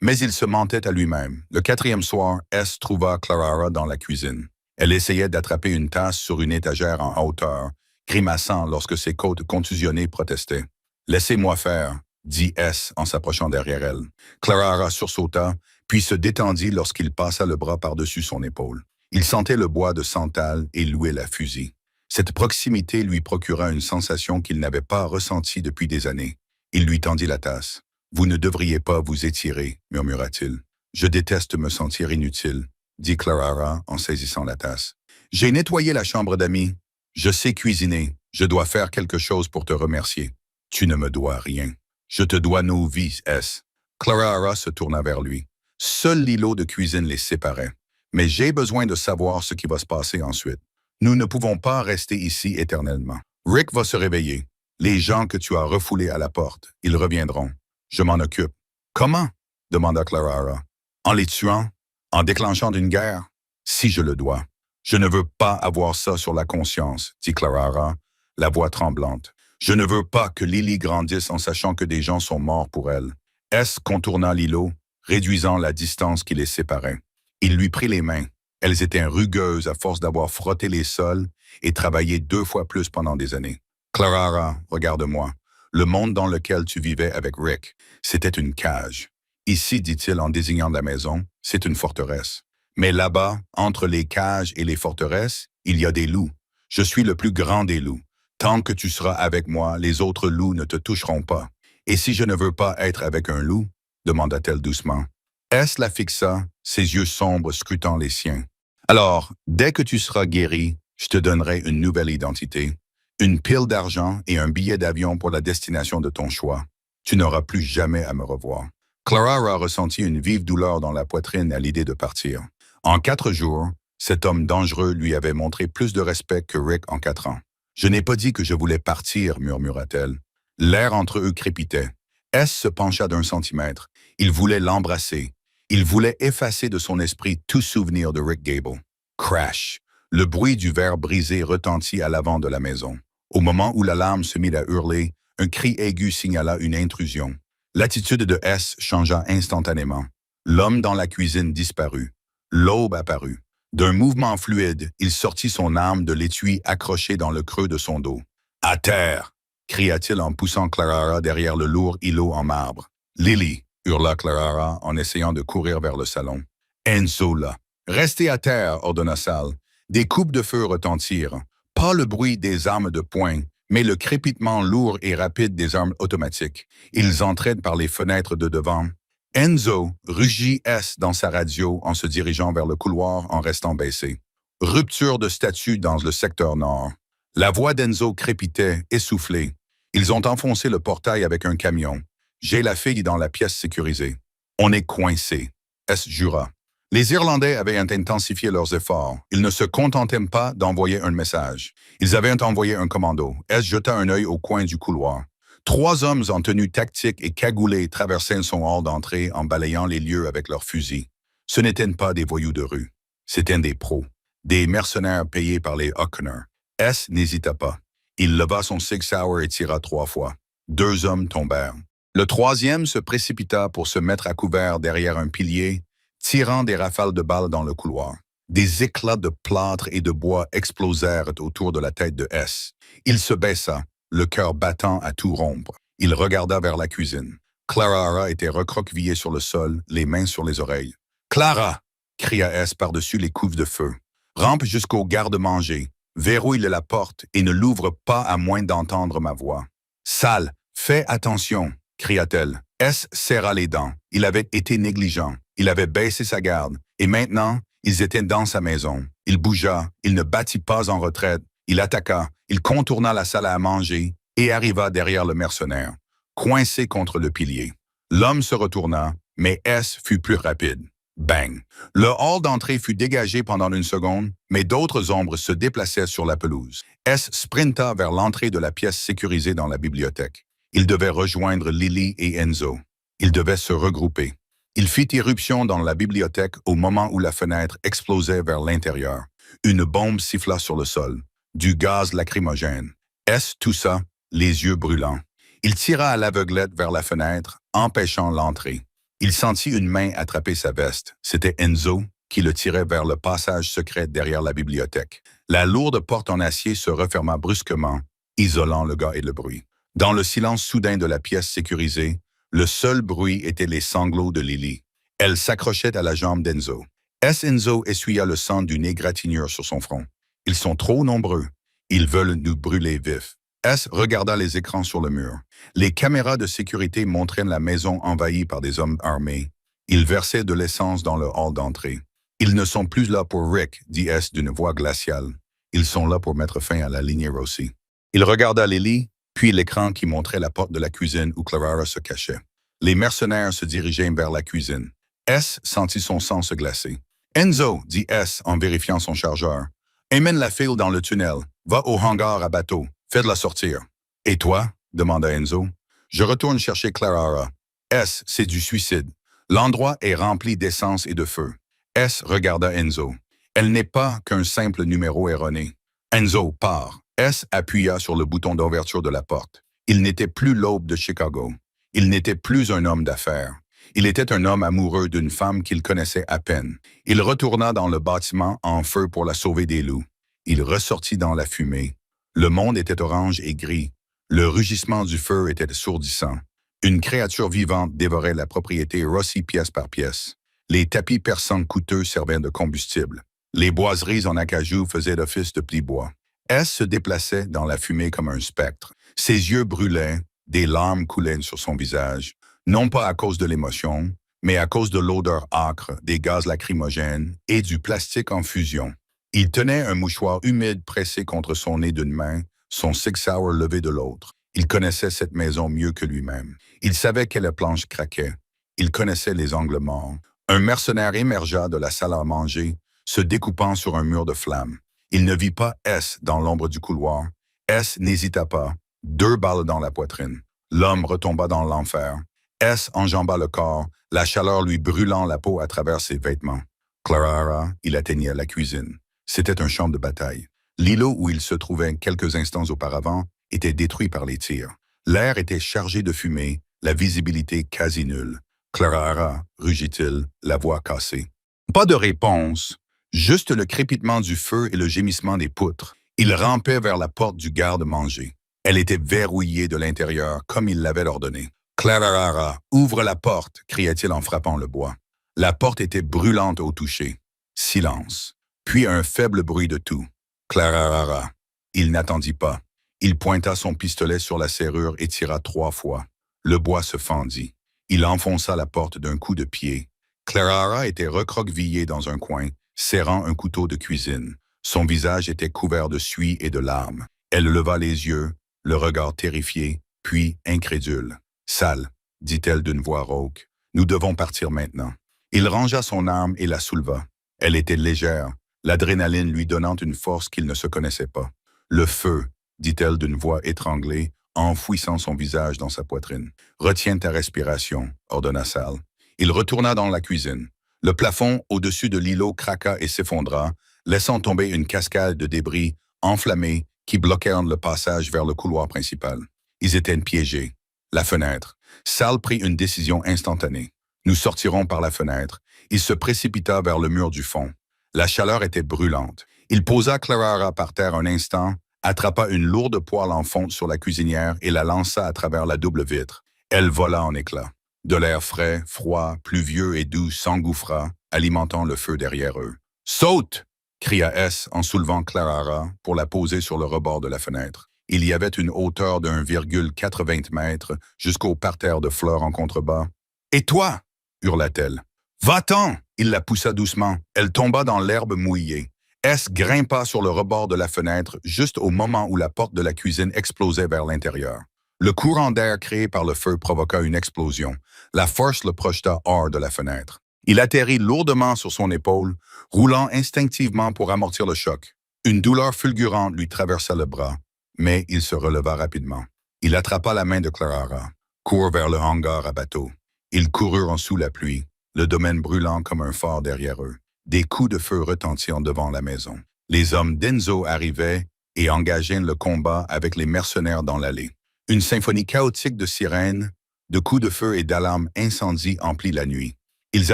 A: mais il se mentait à lui-même. Le 4e soir, S trouva Clara dans la cuisine. Elle essayait d'attraper une tasse sur une étagère en hauteur, grimaçant lorsque ses côtes contusionnées protestaient. « Laissez-moi faire », dit S en s'approchant derrière elle. Clara sursauta, puis se détendit lorsqu'il passa le bras par-dessus son épaule. Il sentait le bois de santal et louait la fusil. Cette proximité lui procura une sensation qu'il n'avait pas ressentie depuis des années. Il lui tendit la tasse. « Vous ne devriez pas vous étirer, » murmura-t-il. « Je déteste me sentir inutile, » dit Clara en saisissant la tasse. « J'ai nettoyé la chambre d'amis. Je sais cuisiner. Je dois faire quelque chose pour te remercier. »« Tu ne me dois rien. Je te dois nos vies, S. » Clara se tourna vers lui. Seul l'îlot de cuisine les séparait. « Mais j'ai besoin de savoir ce qui va se passer ensuite. Nous ne pouvons pas rester ici éternellement. Rick va se réveiller. Les gens que tu as refoulés à la porte, ils reviendront. Je m'en occupe. »« Comment ?» demanda Clara. « En les tuant? En déclenchant d'une guerre? Si je le dois. »« Je ne veux pas avoir ça sur la conscience, » dit Clara, la voix tremblante. « Je ne veux pas que Lily grandisse en sachant que des gens sont morts pour elle. » S contourna l'îlot, réduisant la distance qui les séparait. Il lui prit les mains. Elles étaient rugueuses à force d'avoir frotté les sols et travaillé 2 fois plus pendant des années. Clara, regarde-moi. Le monde dans lequel tu vivais avec Rick, c'était une cage. Ici, dit-il en désignant la maison, c'est une forteresse. Mais là-bas, entre les cages et les forteresses, il y a des loups. Je suis le plus grand des loups. Tant que tu seras avec moi, les autres loups ne te toucheront pas. Et si je ne veux pas être avec un loup? Demanda-t-elle doucement. S la fixa, ses yeux sombres scrutant les siens. Alors, dès que tu seras guéri, je te donnerai une nouvelle identité, une pile d'argent et un billet d'avion pour la destination de ton choix. Tu n'auras plus jamais à me revoir. Clara ressentit une vive douleur dans la poitrine à l'idée de partir. En 4 jours, cet homme dangereux lui avait montré plus de respect que Rick en 4 ans. « Je n'ai pas dit que je voulais partir, murmura-t-elle. L'air entre eux crépitait. S se pencha d'1 centimètre. Il voulait l'embrasser. Il voulait effacer de son esprit tout souvenir de Rick Gable. Crash! Le bruit du verre brisé retentit à l'avant de la maison. Au moment où l'alarme se mit à hurler, un cri aigu signala une intrusion. L'attitude de S changea instantanément. L'homme dans la cuisine disparut. L'aube apparut. D'un mouvement fluide, il sortit son arme de l'étui accroché dans le creux de son dos. « À terre !» cria-t-il en poussant Clara derrière le lourd îlot en marbre. « Lily !» hurla Clara en essayant de courir vers le salon. Enzo là. « Restez à terre !» ordonna Sal. Des coupes de feu retentirent. Pas le bruit des armes de poing, mais le crépitement lourd et rapide des armes automatiques. Ils entraient par les fenêtres de devant. Enzo rugit S dans sa radio en se dirigeant vers le couloir en restant baissé. Rupture de statut dans le secteur nord. La voix d'Enzo crépitait, essoufflée. Ils ont enfoncé le portail avec un camion. J'ai la fille dans la pièce sécurisée. On est coincé. S jura. Les Irlandais avaient intensifié leurs efforts. Ils ne se contentaient pas d'envoyer un message. Ils avaient envoyé un commando. S jeta un œil au coin du couloir. 3 hommes en tenue tactique et cagoulés traversaient son hall d'entrée en balayant les lieux avec leurs fusils. Ce n'étaient pas des voyous de rue. C'étaient des pros, des mercenaires payés par les Huckner. S n'hésita pas. Il leva son Sig Sauer et tira 3 fois. 2 hommes tombèrent. Le 3e se précipita pour se mettre à couvert derrière un pilier, tirant des rafales de balles dans le couloir. Des éclats de plâtre et de bois explosèrent autour de la tête de S. Il se baissa, le cœur battant à tout rompre. Il regarda vers la cuisine. Clara était recroquevillée sur le sol, les mains sur les oreilles. « Clara !» cria S par-dessus les couves de feu. « Rampe jusqu'au garde-manger, verrouille la porte et ne l'ouvre pas à moins d'entendre ma voix. »« Sal, fais attention !» cria-t-elle. S serra les dents. Il avait été négligent. Il avait baissé sa garde. Et maintenant, ils étaient dans sa maison. Il bougea. Il ne battit pas en retraite. Il attaqua. Il contourna la salle à manger et arriva derrière le mercenaire, coincé contre le pilier. L'homme se retourna, mais S fut plus rapide. Bang! Le hall d'entrée fut dégagé pendant 1 seconde, mais d'autres ombres se déplaçaient sur la pelouse. S sprinta vers l'entrée de la pièce sécurisée dans la bibliothèque. Il devait rejoindre Lily et Enzo. Ils devaient se regrouper. Il fit irruption dans la bibliothèque au moment où la fenêtre explosait vers l'intérieur. Une bombe siffla sur le sol. Du gaz lacrymogène. S toussa, les yeux brûlants. Il tira à l'aveuglette vers la fenêtre, empêchant l'entrée. Il sentit une main attraper sa veste. C'était Enzo qui le tirait vers le passage secret derrière la bibliothèque. La lourde porte en acier se referma brusquement, isolant le gars et le bruit. Dans le silence soudain de la pièce sécurisée, le seul bruit était les sanglots de Lily. Elle s'accrochait à la jambe d'Enzo. Enzo essuya le sang d'une égratignure sur son front. « Ils sont trop nombreux. Ils veulent nous brûler vifs. » S regarda les écrans sur le mur. Les caméras de sécurité montraient la maison envahie par des hommes armés. Ils versaient de l'essence dans le hall d'entrée. « Ils ne sont plus là pour Rick, » dit S d'une voix glaciale. « Ils sont là pour mettre fin à la lignée Rossi. » Il regarda Lily, puis l'écran qui montrait la porte de la cuisine où Clara se cachait. Les mercenaires se dirigeaient vers la cuisine. S sentit son sang se glacer. « Enzo, » dit S en vérifiant son chargeur. « Emmène la file dans le tunnel. Va au hangar à bateau. Fais-la sortir. »« Et toi ?» demanda Enzo. « Je retourne chercher Clara. »« S, c'est du suicide. L'endroit est rempli d'essence et de feu. » S regarda Enzo. « Elle n'est pas qu'un simple numéro erroné. » Enzo part. S appuya sur le bouton d'ouverture de la porte. Il n'était plus l'aube de Chicago. Il n'était plus un homme d'affaires. Il était un homme amoureux d'une femme qu'il connaissait à peine. Il retourna dans le bâtiment en feu pour la sauver des loups. Il ressortit dans la fumée. Le monde était orange et gris. Le rugissement du feu était sourdissant. Une créature vivante dévorait la propriété Rossi pièce par pièce. Les tapis persans coûteux servaient de combustible. Les boiseries en acajou faisaient d'office de plis-bois. S se déplaçait dans la fumée comme un spectre. Ses yeux brûlaient, des larmes coulaient sur son visage, non pas à cause de l'émotion, mais à cause de l'odeur âcre, des gaz lacrymogènes et du plastique en fusion. Il tenait un mouchoir humide pressé contre son nez d'une main, son Sig Sauer levé de l'autre. Il connaissait cette maison mieux que lui-même. Il savait que la planche craquait. Il connaissait les angles morts. Un mercenaire émergea de la salle à manger, se découpant sur un mur de flammes. Il ne vit pas S dans l'ombre du couloir. S n'hésita pas. 2 balles dans la poitrine. L'homme retomba dans l'enfer. S enjamba le corps, la chaleur lui brûlant la peau à travers ses vêtements. Clara, il atteignait la cuisine. C'était un champ de bataille. L'îlot où il se trouvait quelques instants auparavant était détruit par les tirs. L'air était chargé de fumée, la visibilité quasi nulle. Clara, rugit-il, la voix cassée. Pas de réponse, juste le crépitement du feu et le gémissement des poutres. Il rampait vers la porte du garde-manger. Elle était verrouillée de l'intérieur, comme il l'avait ordonné. « Clara, ouvre la porte !» cria-t-il en frappant le bois. La porte était brûlante au toucher. Silence. Puis un faible bruit de tout. « Clara !» Il n'attendit pas. Il pointa son pistolet sur la serrure et tira 3 fois. Le bois se fendit. Il enfonça la porte d'un coup de pied. Clara était recroquevillée dans un coin, serrant un couteau de cuisine. Son visage était couvert de suie et de larmes. Elle leva les yeux, le regard terrifié, puis incrédule. « Sale, dit-elle d'une voix rauque. Nous devons partir maintenant. » Il rangea son arme et la souleva. Elle était légère, l'adrénaline lui donnant une force qu'il ne se connaissait pas. « Le feu, dit-elle d'une voix étranglée, enfouissant son visage dans sa poitrine. « Retiens ta respiration, ordonna Sal. Il retourna dans la cuisine. Le plafond au-dessus de l'îlot craqua et s'effondra, laissant tomber une cascade de débris enflammés qui bloquèrent le passage vers le couloir principal. Ils étaient piégés. La fenêtre. Sal prit une décision instantanée. Nous sortirons par la fenêtre. Il se précipita vers le mur du fond. La chaleur était brûlante. Il posa Clara par terre un instant, attrapa une lourde poêle en fonte sur la cuisinière et la lança à travers la double vitre. Elle vola en éclats. De l'air frais, froid, pluvieux et doux s'engouffra, alimentant le feu derrière eux. « Saute !» cria S en soulevant Clara pour la poser sur le rebord de la fenêtre. Il y avait une hauteur d'1,80 mètres jusqu'au parterre de fleurs en contrebas. « Et toi ?» hurla-t-elle. « Va-t'en !» Il la poussa doucement. Elle tomba dans l'herbe mouillée. S grimpa sur le rebord de la fenêtre juste au moment où la porte de la cuisine explosait vers l'intérieur. Le courant d'air créé par le feu provoqua une explosion. La force le projeta hors de la fenêtre. Il atterrit lourdement sur son épaule, roulant instinctivement pour amortir le choc. Une douleur fulgurante lui traversa le bras, mais il se releva rapidement. Il attrapa la main de Clara, courut vers le hangar à bateau. Ils coururent sous la pluie, le domaine brûlant comme un phare derrière eux. Des coups de feu retentirent devant la maison. Les hommes d'Enzo arrivaient et engagèrent le combat avec les mercenaires dans l'allée. Une symphonie chaotique de sirènes, de coups de feu et d'alarmes incendie emplit la nuit. Ils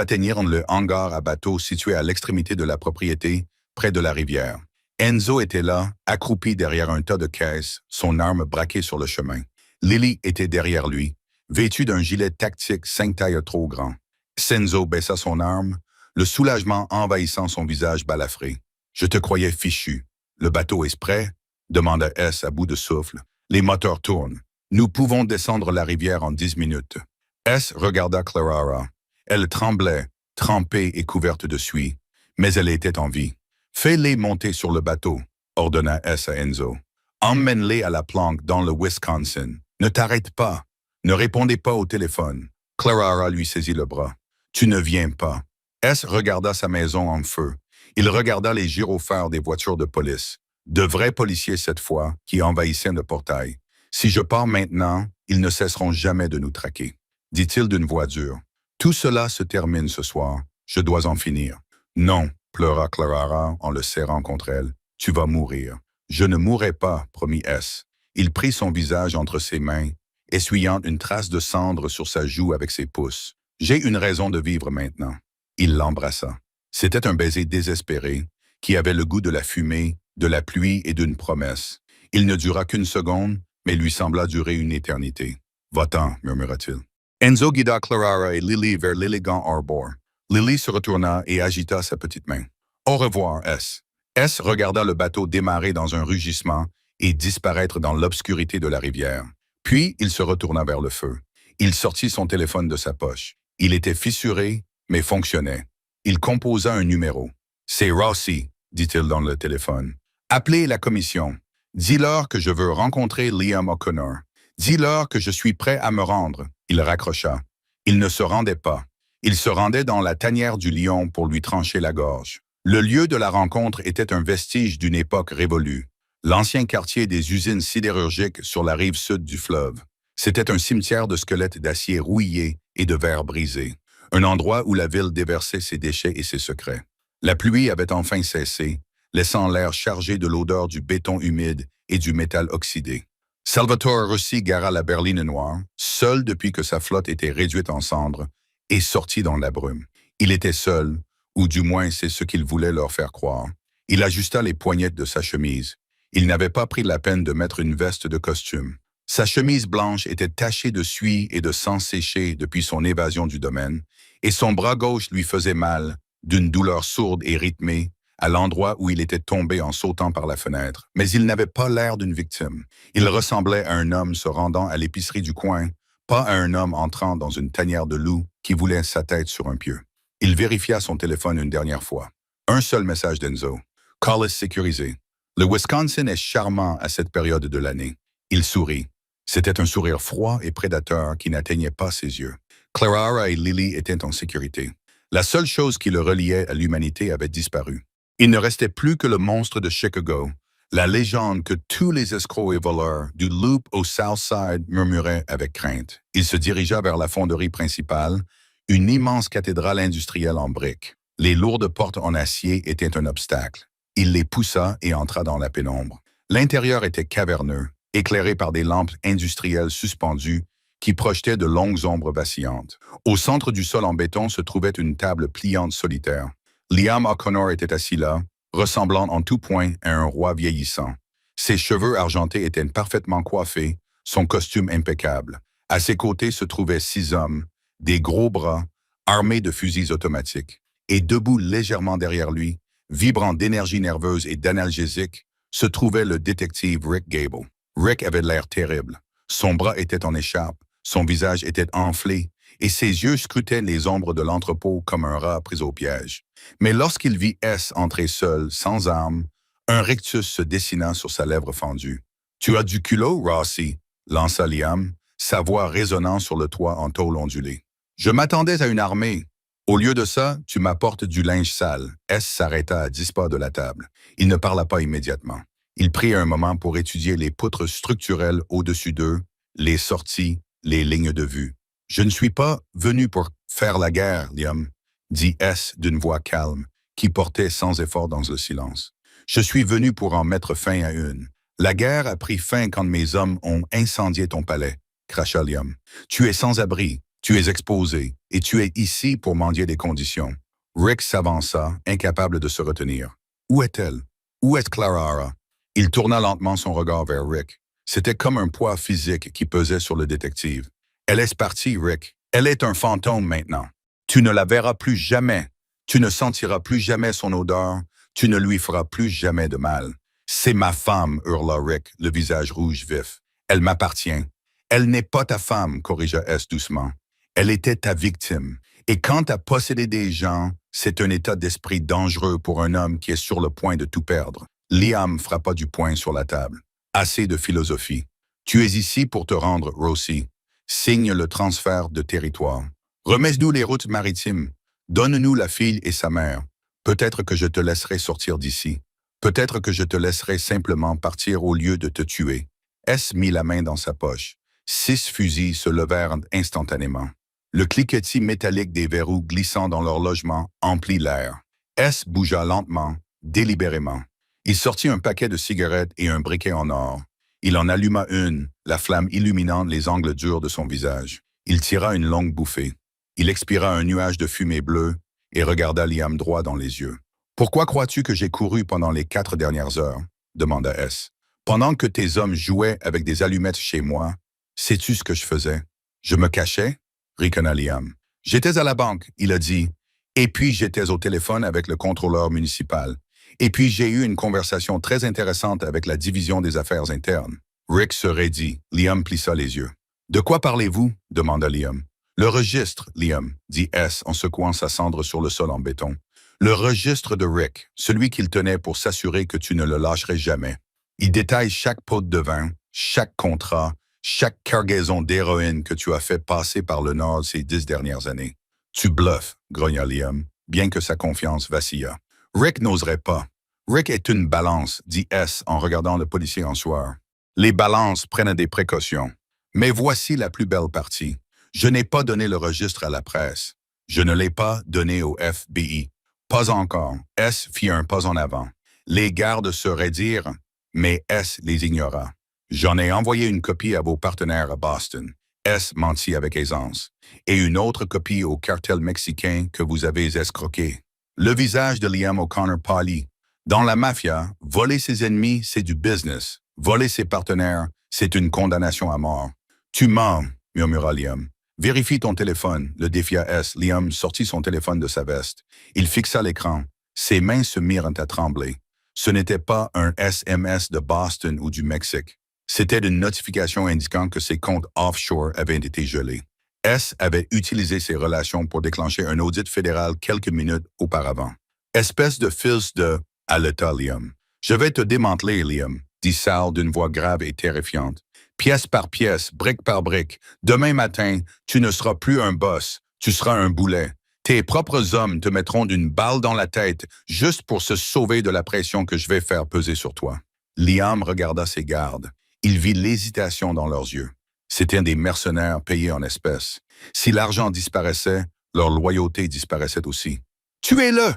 A: atteignirent le hangar à bateau situé à l'extrémité de la propriété, près de la rivière. Enzo était là, accroupi derrière un tas de caisses, son arme braquée sur le chemin. Lily était derrière lui, vêtue d'un gilet tactique 5 tailles trop grand. Senzo baissa son arme, le soulagement envahissant son visage balafré. « Je te croyais fichu. Le bateau est prêt ?» demanda S à bout de souffle. « Les moteurs tournent. Nous pouvons descendre la rivière en 10 minutes. » S regarda Clara. Elle tremblait, trempée et couverte de suie, mais elle était en vie. « Fais-les monter sur le bateau, » ordonna S à Enzo. « Emmène-les à la planque dans le Wisconsin. Ne t'arrête pas. Ne répondez pas au téléphone. » Clara lui saisit le bras. « Tu ne viens pas. » S regarda sa maison en feu. Il regarda les gyrophares des voitures de police. De vrais policiers cette fois, qui envahissaient le portail. « Si je pars maintenant, ils ne cesseront jamais de nous traquer. » dit-il d'une voix dure. « Tout cela se termine ce soir. Je dois en finir. »« Non, » pleura Clara en le serrant contre elle. « Tu vas mourir. »« Je ne mourrai pas, » promit S. Il prit son visage entre ses mains, essuyant une trace de cendre sur sa joue avec ses pouces. J'ai une raison de vivre maintenant. Il l'embrassa. C'était un baiser désespéré, qui avait le goût de la fumée, de la pluie et d'une promesse. Il ne dura qu'une seconde, mais lui sembla durer une éternité. « Va-t'en », murmura-t-il. Enzo guida Clara et Lily vers l'élégant arbor. Lily se retourna et agita sa petite main. « Au revoir, S. » S regarda le bateau démarrer dans un rugissement et disparaître dans l'obscurité de la rivière. Puis il se retourna vers le feu. Il sortit son téléphone de sa poche. Il était fissuré, mais fonctionnait. Il composa un numéro. « C'est Rossi », dit-il dans le téléphone. « Appelez la commission. Dis-leur que je veux rencontrer Liam O'Connor. Dis-leur que je suis prêt à me rendre. » Il raccrocha. Il ne se rendait pas. Il se rendait dans la tanière du lion pour lui trancher la gorge. Le lieu de la rencontre était un vestige d'une époque révolue. L'ancien quartier des usines sidérurgiques sur la rive sud du fleuve. C'était un cimetière de squelettes d'acier rouillés et de verre brisé. Un endroit où la ville déversait ses déchets et ses secrets. La pluie avait enfin cessé, laissant l'air chargé de l'odeur du béton humide et du métal oxydé. Salvatore Rossi gara la berline noire, seul depuis que sa flotte était réduite en cendres, et sortit dans la brume. Il était seul, ou du moins c'est ce qu'il voulait leur faire croire. Il ajusta les poignettes de sa chemise. Il n'avait pas pris la peine de mettre une veste de costume. Sa chemise blanche était tachée de suie et de sang séché depuis son évasion du domaine, et son bras gauche lui faisait mal, d'une douleur sourde et rythmée, à l'endroit où il était tombé en sautant par la fenêtre. Mais il n'avait pas l'air d'une victime. Il ressemblait à un homme se rendant à l'épicerie du coin, pas à un homme entrant dans une tanière de loup qui voulait sa tête sur un pieu. Il vérifia son téléphone une dernière fois. Un seul message d'Enzo. « Call is sécurisé. Le Wisconsin est charmant à cette période de l'année. » Il sourit. C'était un sourire froid et prédateur qui n'atteignait pas ses yeux. Clara et Lily étaient en sécurité. La seule chose qui le reliait à l'humanité avait disparu. Il ne restait plus que le monstre de Chicago, la légende que tous les escrocs et voleurs du Loop au South Side murmuraient avec crainte. Il se dirigea vers la fonderie principale, une immense cathédrale industrielle en briques. Les lourdes portes en acier étaient un obstacle. Il les poussa et entra dans la pénombre. L'intérieur était caverneux, éclairé par des lampes industrielles suspendues qui projetaient de longues ombres vacillantes. Au centre du sol en béton se trouvait une table pliante solitaire. Liam O'Connor était assis là, ressemblant en tout point à un roi vieillissant. Ses cheveux argentés étaient parfaitement coiffés, son costume impeccable. À ses côtés se trouvaient 6 hommes, des gros bras, armés de fusils automatiques. Et debout légèrement derrière lui, vibrant d'énergie nerveuse et d'analgésique, se trouvait le détective Rick Gable. Rick avait l'air terrible. Son bras était en écharpe, son visage était enflé, et ses yeux scrutaient les ombres de l'entrepôt comme un rat pris au piège. Mais lorsqu'il vit S entrer seul, sans armes, un rictus se dessina sur sa lèvre fendue. « Tu as du culot, Rossi » lança Liam, sa voix résonnant sur le toit en tôle ondulée. « Je m'attendais à une armée. Au lieu de ça, tu m'apportes du linge sale. » S s'arrêta à 10 pas de la table. Il ne parla pas immédiatement. Il prit un moment pour étudier les poutres structurelles au-dessus d'eux, les sorties, les lignes de vue. « Je ne suis pas venu pour faire la guerre, Liam, » dit S d'une voix calme, qui portait sans effort dans le silence. « Je suis venu pour en mettre fin à une. La guerre a pris fin quand mes hommes ont incendié ton palais, » cracha Liam. « Tu es sans abri, tu es exposé, et tu es ici pour mendier des conditions. » Rick s'avança, incapable de se retenir. « Où est-elle? Où est Clara? » Il tourna lentement son regard vers Rick. C'était comme un poids physique qui pesait sur le détective. « Elle est partie, Rick. Elle est un fantôme maintenant. Tu ne la verras plus jamais. Tu ne sentiras plus jamais son odeur. Tu ne lui feras plus jamais de mal. »« C'est ma femme, » hurla Rick, le visage rouge vif. « Elle m'appartient. »« Elle n'est pas ta femme, » corrigea S doucement. « Elle était ta victime. Et quand tu as possédé des gens, c'est un état d'esprit dangereux pour un homme qui est sur le point de tout perdre. » Liam frappa du poing sur la table. « Assez de philosophie. Tu es ici pour te rendre, Rossi. Signe le transfert de territoire. Remets-nous les routes maritimes. Donne-nous la fille et sa mère. Peut-être que je te laisserai sortir d'ici. Peut-être que je te laisserai simplement partir au lieu de te tuer. » S mit la main dans sa poche. 6 fusils se levèrent instantanément. Le cliquetis métallique des verrous glissant dans leur logement emplit l'air. S bougea lentement, délibérément. Il sortit un paquet de cigarettes et un briquet en or. Il en alluma une, la flamme illuminant les angles durs de son visage. Il tira une longue bouffée. Il expira un nuage de fumée bleue et regarda Liam droit dans les yeux. « Pourquoi crois-tu que j'ai couru pendant les 4 dernières heures? » demanda S. « Pendant que tes hommes jouaient avec des allumettes chez moi, sais-tu ce que je faisais? »« Je me cachais? » ricana Liam. « J'étais à la banque, il a dit. Et puis j'étais au téléphone avec le contrôleur municipal. Et puis j'ai eu une conversation très intéressante avec la division des affaires internes. » Rick se raidit. Liam plissa les yeux. « De quoi parlez-vous? » demanda Liam. « Le registre, Liam, » dit S en secouant sa cendre sur le sol en béton. « Le registre de Rick, celui qu'il tenait pour s'assurer que tu ne le lâcherais jamais. Il détaille chaque pot de vin, chaque contrat, chaque cargaison d'héroïne que tu as fait passer par le Nord ces 10 dernières années. »« Tu bluffes, » grogna Liam, bien que sa confiance vacilla. « Rick n'oserait pas. Rick est une balance, » dit S en regardant le policier en sueur. « Les balances prennent des précautions. Mais voici la plus belle partie. Je n'ai pas donné le registre à la presse. Je ne l'ai pas donné au FBI. Pas encore. » S fit un pas en avant. Les gardes se raidirent, mais S les ignora. « J'en ai envoyé une copie à vos partenaires à Boston. » S mentit avec aisance. « Et une autre copie au cartel mexicain que vous avez escroqué. » Le visage de Liam O'Connor pâlit. Dans la mafia, voler ses ennemis, c'est du business. Voler ses partenaires, c'est une condamnation à mort. « Tu mens, » murmura Liam. « Vérifie ton téléphone, » le défia S. Liam sortit son téléphone de sa veste. Il fixa l'écran. Ses mains se mirent à trembler. Ce n'était pas un SMS de Boston ou du Mexique. C'était une notification indiquant que ses comptes offshore avaient été gelés. S avait utilisé ses relations pour déclencher un audit fédéral quelques minutes auparavant. « Espèce de fils de... » haleta Liam. « Je vais te démanteler, Liam, » dit Sal d'une voix grave et terrifiante. « Pièce par pièce, brique par brique. Demain matin, tu ne seras plus un boss, tu seras un boulet. Tes propres hommes te mettront d'une balle dans la tête juste pour se sauver de la pression que je vais faire peser sur toi. » Liam regarda ses gardes. Il vit l'hésitation dans leurs yeux. C'étaient des mercenaires payés en espèces. Si l'argent disparaissait, leur loyauté disparaissait aussi. « Tuez-le !»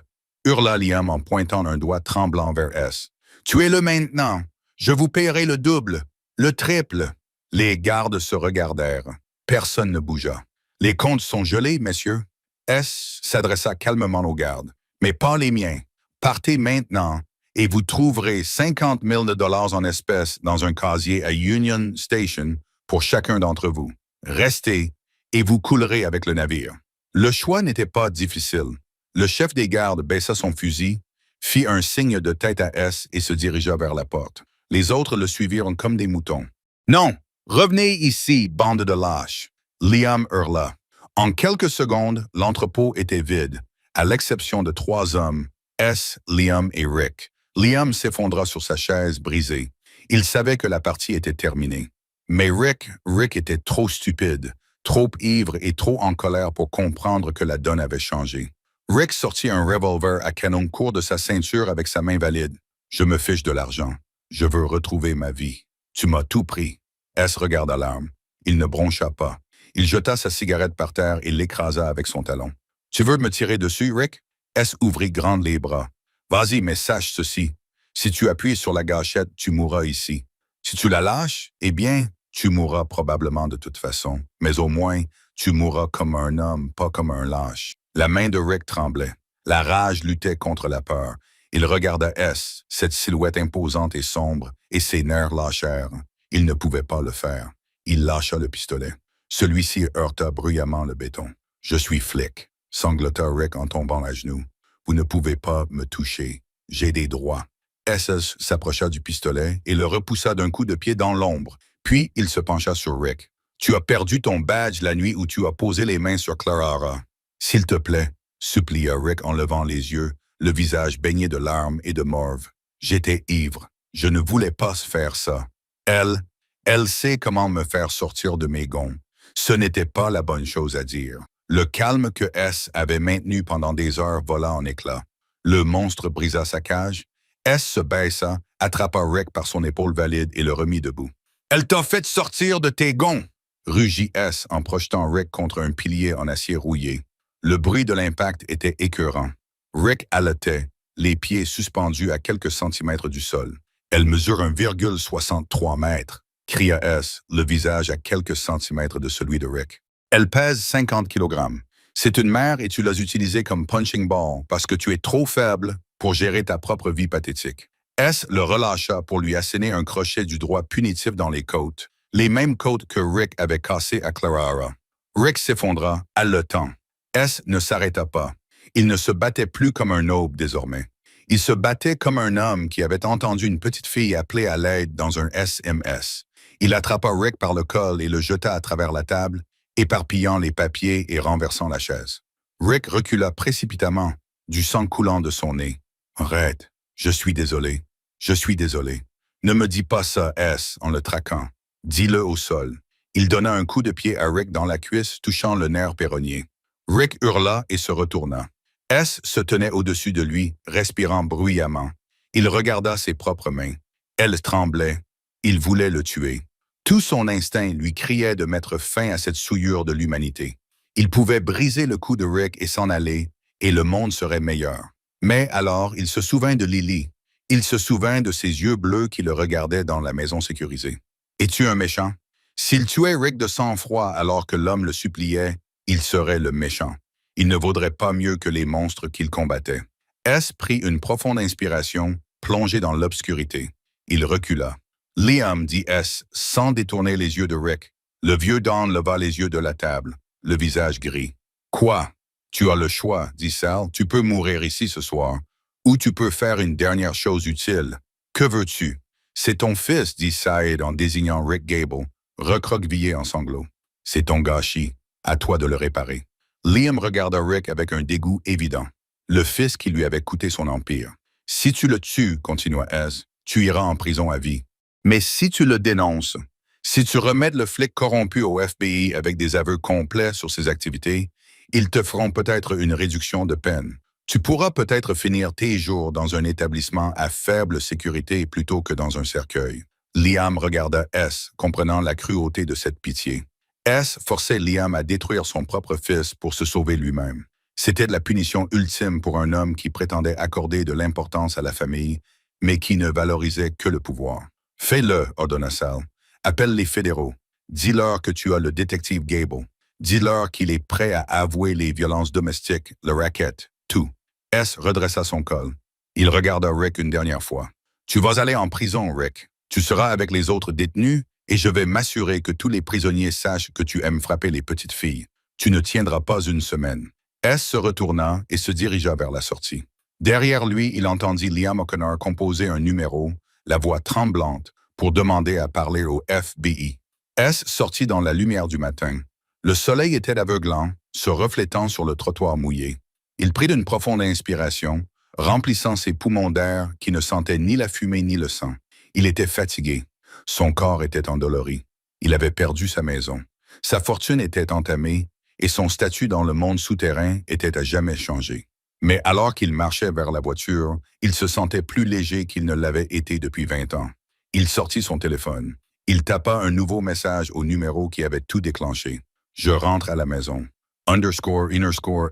A: hurla Liam en pointant un doigt tremblant vers S. « Tuez-le maintenant! Je vous paierai le double, le triple! » Les gardes se regardèrent. Personne ne bougea. « Les comptes sont gelés, messieurs. » S s'adressa calmement aux gardes. « Mais pas les miens. Partez maintenant et vous trouverez 50 000 $ en espèces dans un casier à Union Station pour chacun d'entre vous. Restez et vous coulerez avec le navire. » Le choix n'était pas difficile. Le chef des gardes baissa son fusil, fit un signe de tête à S et se dirigea vers la porte. Les autres le suivirent comme des moutons. « Non! Revenez ici, bande de lâches! » Liam hurla. En quelques secondes, l'entrepôt était vide, à l'exception de 3 hommes, S, Liam et Rick. Liam s'effondra sur sa chaise brisée. Il savait que la partie était terminée. Mais Rick était trop stupide, trop ivre et trop en colère pour comprendre que la donne avait changé. Rick sortit un revolver à canon court de sa ceinture avec sa main valide. « Je me fiche de l'argent. Je veux retrouver ma vie. Tu m'as tout pris. » S regarda l'arme. Il ne broncha pas. Il jeta sa cigarette par terre et l'écrasa avec son talon. « Tu veux me tirer dessus, Rick? » S ouvrit grand les bras. « Vas-y, mais sache ceci. Si tu appuies sur la gâchette, tu mourras ici. Si tu la lâches, eh bien, tu mourras probablement de toute façon. Mais au moins, tu mourras comme un homme, pas comme un lâche. » La main de Rick tremblait. La rage luttait contre la peur. Il regarda S, cette silhouette imposante et sombre, et ses nerfs lâchèrent. Il ne pouvait pas le faire. Il lâcha le pistolet. Celui-ci heurta bruyamment le béton. « Je suis flic », sanglota Rick en tombant à genoux. « Vous ne pouvez pas me toucher. J'ai des droits. » S s'approcha du pistolet et le repoussa d'un coup de pied dans l'ombre. Puis il se pencha sur Rick. « Tu as perdu ton badge la nuit où tu as posé les mains sur Clara. S'il te plaît, » supplia Rick en levant les yeux, le visage baigné de larmes et de morve. « J'étais ivre. Je ne voulais pas faire ça. Elle sait comment me faire sortir de mes gonds. » Ce n'était pas la bonne chose à dire. Le calme que S avait maintenu pendant des heures vola en éclats. Le monstre brisa sa cage. S se baissa, attrapa Rick par son épaule valide et le remit debout. « Elle t'a fait sortir de tes gonds !» rugit S en projetant Rick contre un pilier en acier rouillé. Le bruit de l'impact était écœurant. Rick haletait, les pieds suspendus à quelques centimètres du sol. « Elle mesure 1,63 mètres !» cria S, le visage à quelques centimètres de celui de Rick. « Elle pèse 50 kilogrammes. C'est une mère et tu l'as utilisée comme punching ball parce que tu es trop faible pour gérer ta propre vie pathétique. S le relâcha pour lui asséner un crochet du droit punitif dans les côtes, les mêmes côtes que Rick avait cassées à Clarara. Rick s'effondra, haletant. S ne s'arrêta pas. Il ne se battait plus comme un aube désormais. Il se battait comme un homme qui avait entendu une petite fille appeler à l'aide dans un SMS. Il attrapa Rick par le col et le jeta à travers la table, éparpillant les papiers et renversant la chaise. Rick recula précipitamment, du sang coulant de son nez. « Arrête, je suis désolé. Je suis désolé. Ne me dis pas ça, S, en le traquant. Dis-le au sol. » Il donna un coup de pied à Rick dans la cuisse, touchant le nerf péronnier. Rick hurla et se retourna. S se tenait au-dessus de lui, respirant bruyamment. Il regarda ses propres mains. Elles tremblaient. Il voulait le tuer. Tout son instinct lui criait de mettre fin à cette souillure de l'humanité. Il pouvait briser le cou de Rick et s'en aller, et le monde serait meilleur. Mais alors, il se souvint de Lily. Il se souvint de ses yeux bleus qui le regardaient dans la maison sécurisée. « Es-tu un méchant? » S'il tuait Rick de sang-froid alors que l'homme le suppliait, il serait le méchant. Il ne vaudrait pas mieux que les monstres qu'il combattait. S prit une profonde inspiration, plongé dans l'obscurité. Il recula. « Liam, dit S, sans détourner les yeux de Rick. » Le vieux Don leva les yeux de la table, le visage gris. « Quoi? Tu as le choix, dit Sal. Tu peux mourir ici ce soir. Ou tu peux faire une dernière chose utile. Que veux-tu? » C'est ton fils, dit Saïd en désignant Rick Gable, recroquevillé en sanglots. C'est ton gâchis. À toi de le réparer. Liam regarda Rick avec un dégoût évident. Le fils qui lui avait coûté son empire. Si tu le tues, continua S, tu iras en prison à vie. Mais si tu le dénonces, si tu remets le flic corrompu au FBI avec des aveux complets sur ses activités, ils te feront peut-être une réduction de peine. Tu pourras peut-être finir tes jours dans un établissement à faible sécurité plutôt que dans un cercueil. Liam regarda S, comprenant la cruauté de cette pitié. S forçait Liam à détruire son propre fils pour se sauver lui-même. C'était la punition ultime pour un homme qui prétendait accorder de l'importance à la famille, mais qui ne valorisait que le pouvoir. « Fais-le, ordonna Sal. Appelle les fédéraux. Dis-leur que tu as le détective Gable. Dis-leur qu'il est prêt à avouer les violences domestiques, le racket, tout. » S redressa son col. Il regarda Rick une dernière fois. « Tu vas aller en prison, Rick. Tu seras avec les autres détenus et je vais m'assurer que tous les prisonniers sachent que tu aimes frapper les petites filles. Tu ne tiendras pas une semaine. » S se retourna et se dirigea vers la sortie. Derrière lui, il entendit Liam O'Connor composer un numéro, la voix tremblante, pour demander à parler au FBI. S sortit dans la lumière du matin. Le soleil était aveuglant, se reflétant sur le trottoir mouillé. Il prit une profonde inspiration, remplissant ses poumons d'air qui ne sentaient ni la fumée ni le sang. Il était fatigué. Son corps était endolori. Il avait perdu sa maison. Sa fortune était entamée et son statut dans le monde souterrain était à jamais changé. Mais alors qu'il marchait vers la voiture, il se sentait plus léger qu'il ne l'avait été depuis 20 ans. Il sortit son téléphone. Il tapa un nouveau message au numéro qui avait tout déclenché. « Je rentre à la maison. »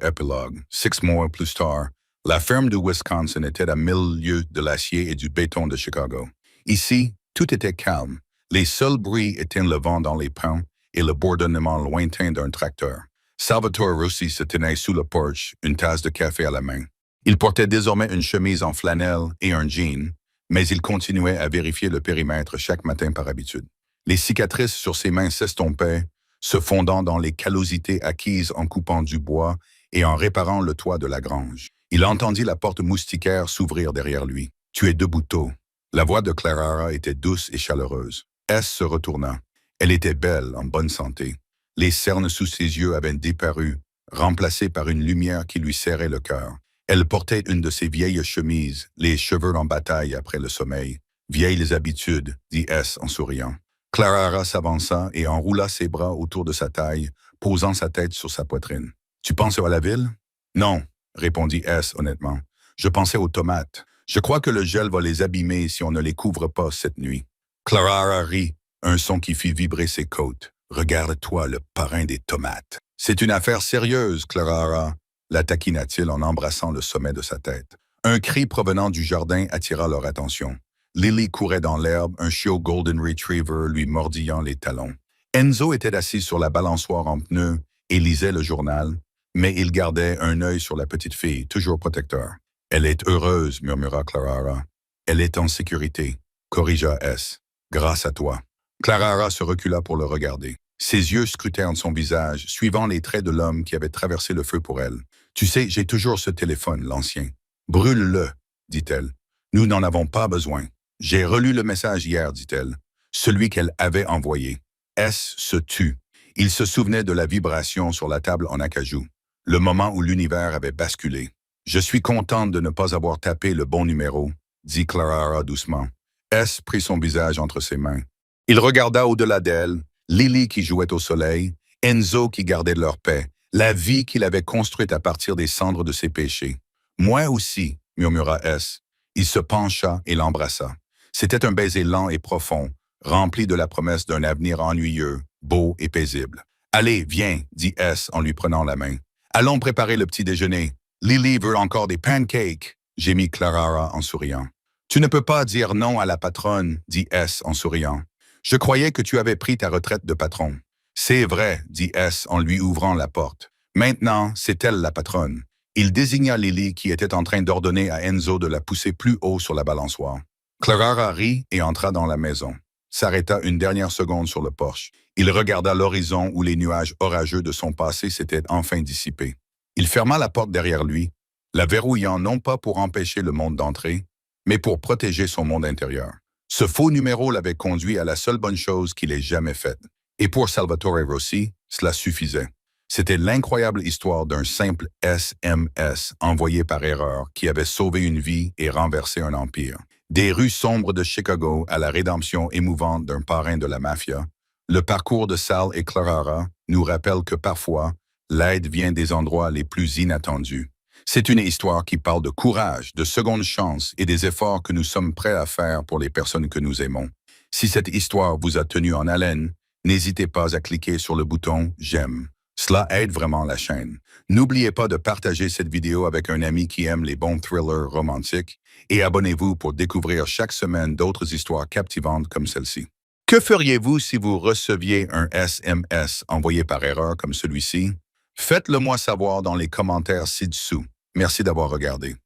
A: Epilogue. 6 mois plus tard, la ferme du Wisconsin était à 1000 lieues de l'acier et du béton de Chicago. Ici, tout était calme. Les seuls bruits étaient le vent dans les pins et le bourdonnement lointain d'un tracteur. Salvatore Rossi se tenait sous le porche, une tasse de café à la main. Il portait désormais une chemise en flanelle et un jean, mais il continuait à vérifier le périmètre chaque matin par habitude. Les cicatrices sur ses mains s'estompaient, se fondant dans les callosités acquises en coupant du bois et en réparant le toit de la grange. Il entendit la porte moustiquaire s'ouvrir derrière lui. « Tu es debout tôt. » La voix de Clarara était douce et chaleureuse. S se retourna. Elle était belle, en bonne santé. Les cernes sous ses yeux avaient disparu, remplacées par une lumière qui lui serrait le cœur. Elle portait une de ses vieilles chemises, les cheveux en bataille après le sommeil. « Vieilles habitudes, » dit S en souriant. Clarara s'avança et enroula ses bras autour de sa taille, posant sa tête sur sa poitrine. « Tu penses à la ville? »« Non, » répondit S honnêtement. « Je pensais aux tomates. Je crois que le gel va les abîmer si on ne les couvre pas cette nuit. » Clarara rit, un son qui fit vibrer ses côtes. « Regarde-toi le parrain des tomates. »« C'est une affaire sérieuse, Clarara, » la taquina-t-il en embrassant le sommet de sa tête. Un cri provenant du jardin attira leur attention. Lily courait dans l'herbe, un chiot Golden Retriever lui mordillant les talons. Enzo était assis sur la balançoire en pneus et lisait le journal, mais il gardait un œil sur la petite fille, toujours protecteur. « Elle est heureuse, » murmura Clara. « Elle est en sécurité, » corrigea S. « Grâce à toi. » Clara se recula pour le regarder. Ses yeux scrutèrent son visage, suivant les traits de l'homme qui avait traversé le feu pour elle. « Tu sais, j'ai toujours ce téléphone, l'ancien. Brûle-le, dit-elle. Nous n'en avons pas besoin. J'ai relu le message hier, dit-elle. Celui qu'elle avait envoyé. S se tut. Il se souvenait de la vibration sur la table en acajou. Le moment où l'univers avait basculé. « Je suis contente de ne pas avoir tapé le bon numéro, » dit Clara doucement. S prit son visage entre ses mains. Il regarda au-delà d'elle, Lily qui jouait au soleil, Enzo qui gardait leur paix, la vie qu'il avait construite à partir des cendres de ses péchés. « Moi aussi, » murmura S. Il se pencha et l'embrassa. C'était un baiser lent et profond, rempli de la promesse d'un avenir ennuyeux, beau et paisible. « Allez, viens, » dit S en lui prenant la main. « Allons préparer le petit déjeuner. Lily veut encore des pancakes, » gémit Clara en souriant. « Tu ne peux pas dire non à la patronne, » dit S en souriant. « Je croyais que tu avais pris ta retraite de patron. »« C'est vrai, » dit S en lui ouvrant la porte. « Maintenant, c'est elle la patronne. » Il désigna Lily qui était en train d'ordonner à Enzo de la pousser plus haut sur la balançoire. Clara rit et entra dans la maison. S'arrêta une dernière seconde sur le porche. Il regarda l'horizon où les nuages orageux de son passé s'étaient enfin dissipés. Il ferma la porte derrière lui, la verrouillant non pas pour empêcher le monde d'entrer, mais pour protéger son monde intérieur. Ce faux numéro l'avait conduit à la seule bonne chose qu'il ait jamais faite. Et pour Salvatore Rossi, cela suffisait. C'était l'incroyable histoire d'un simple SMS envoyé par erreur qui avait sauvé une vie et renversé un empire. Des rues sombres de Chicago à la rédemption émouvante d'un parrain de la mafia, le parcours de Sal et Clara nous rappelle que parfois, l'aide vient des endroits les plus inattendus. C'est une histoire qui parle de courage, de seconde chance et des efforts que nous sommes prêts à faire pour les personnes que nous aimons. Si cette histoire vous a tenu en haleine, n'hésitez pas à cliquer sur le bouton « J'aime ». Cela aide vraiment la chaîne. N'oubliez pas de partager cette vidéo avec un ami qui aime les bons thrillers romantiques et abonnez-vous pour découvrir chaque semaine d'autres histoires captivantes comme celle-ci. Que feriez-vous si vous receviez un SMS envoyé par erreur comme celui-ci? Faites-le moi savoir dans les commentaires ci-dessous. Merci d'avoir regardé.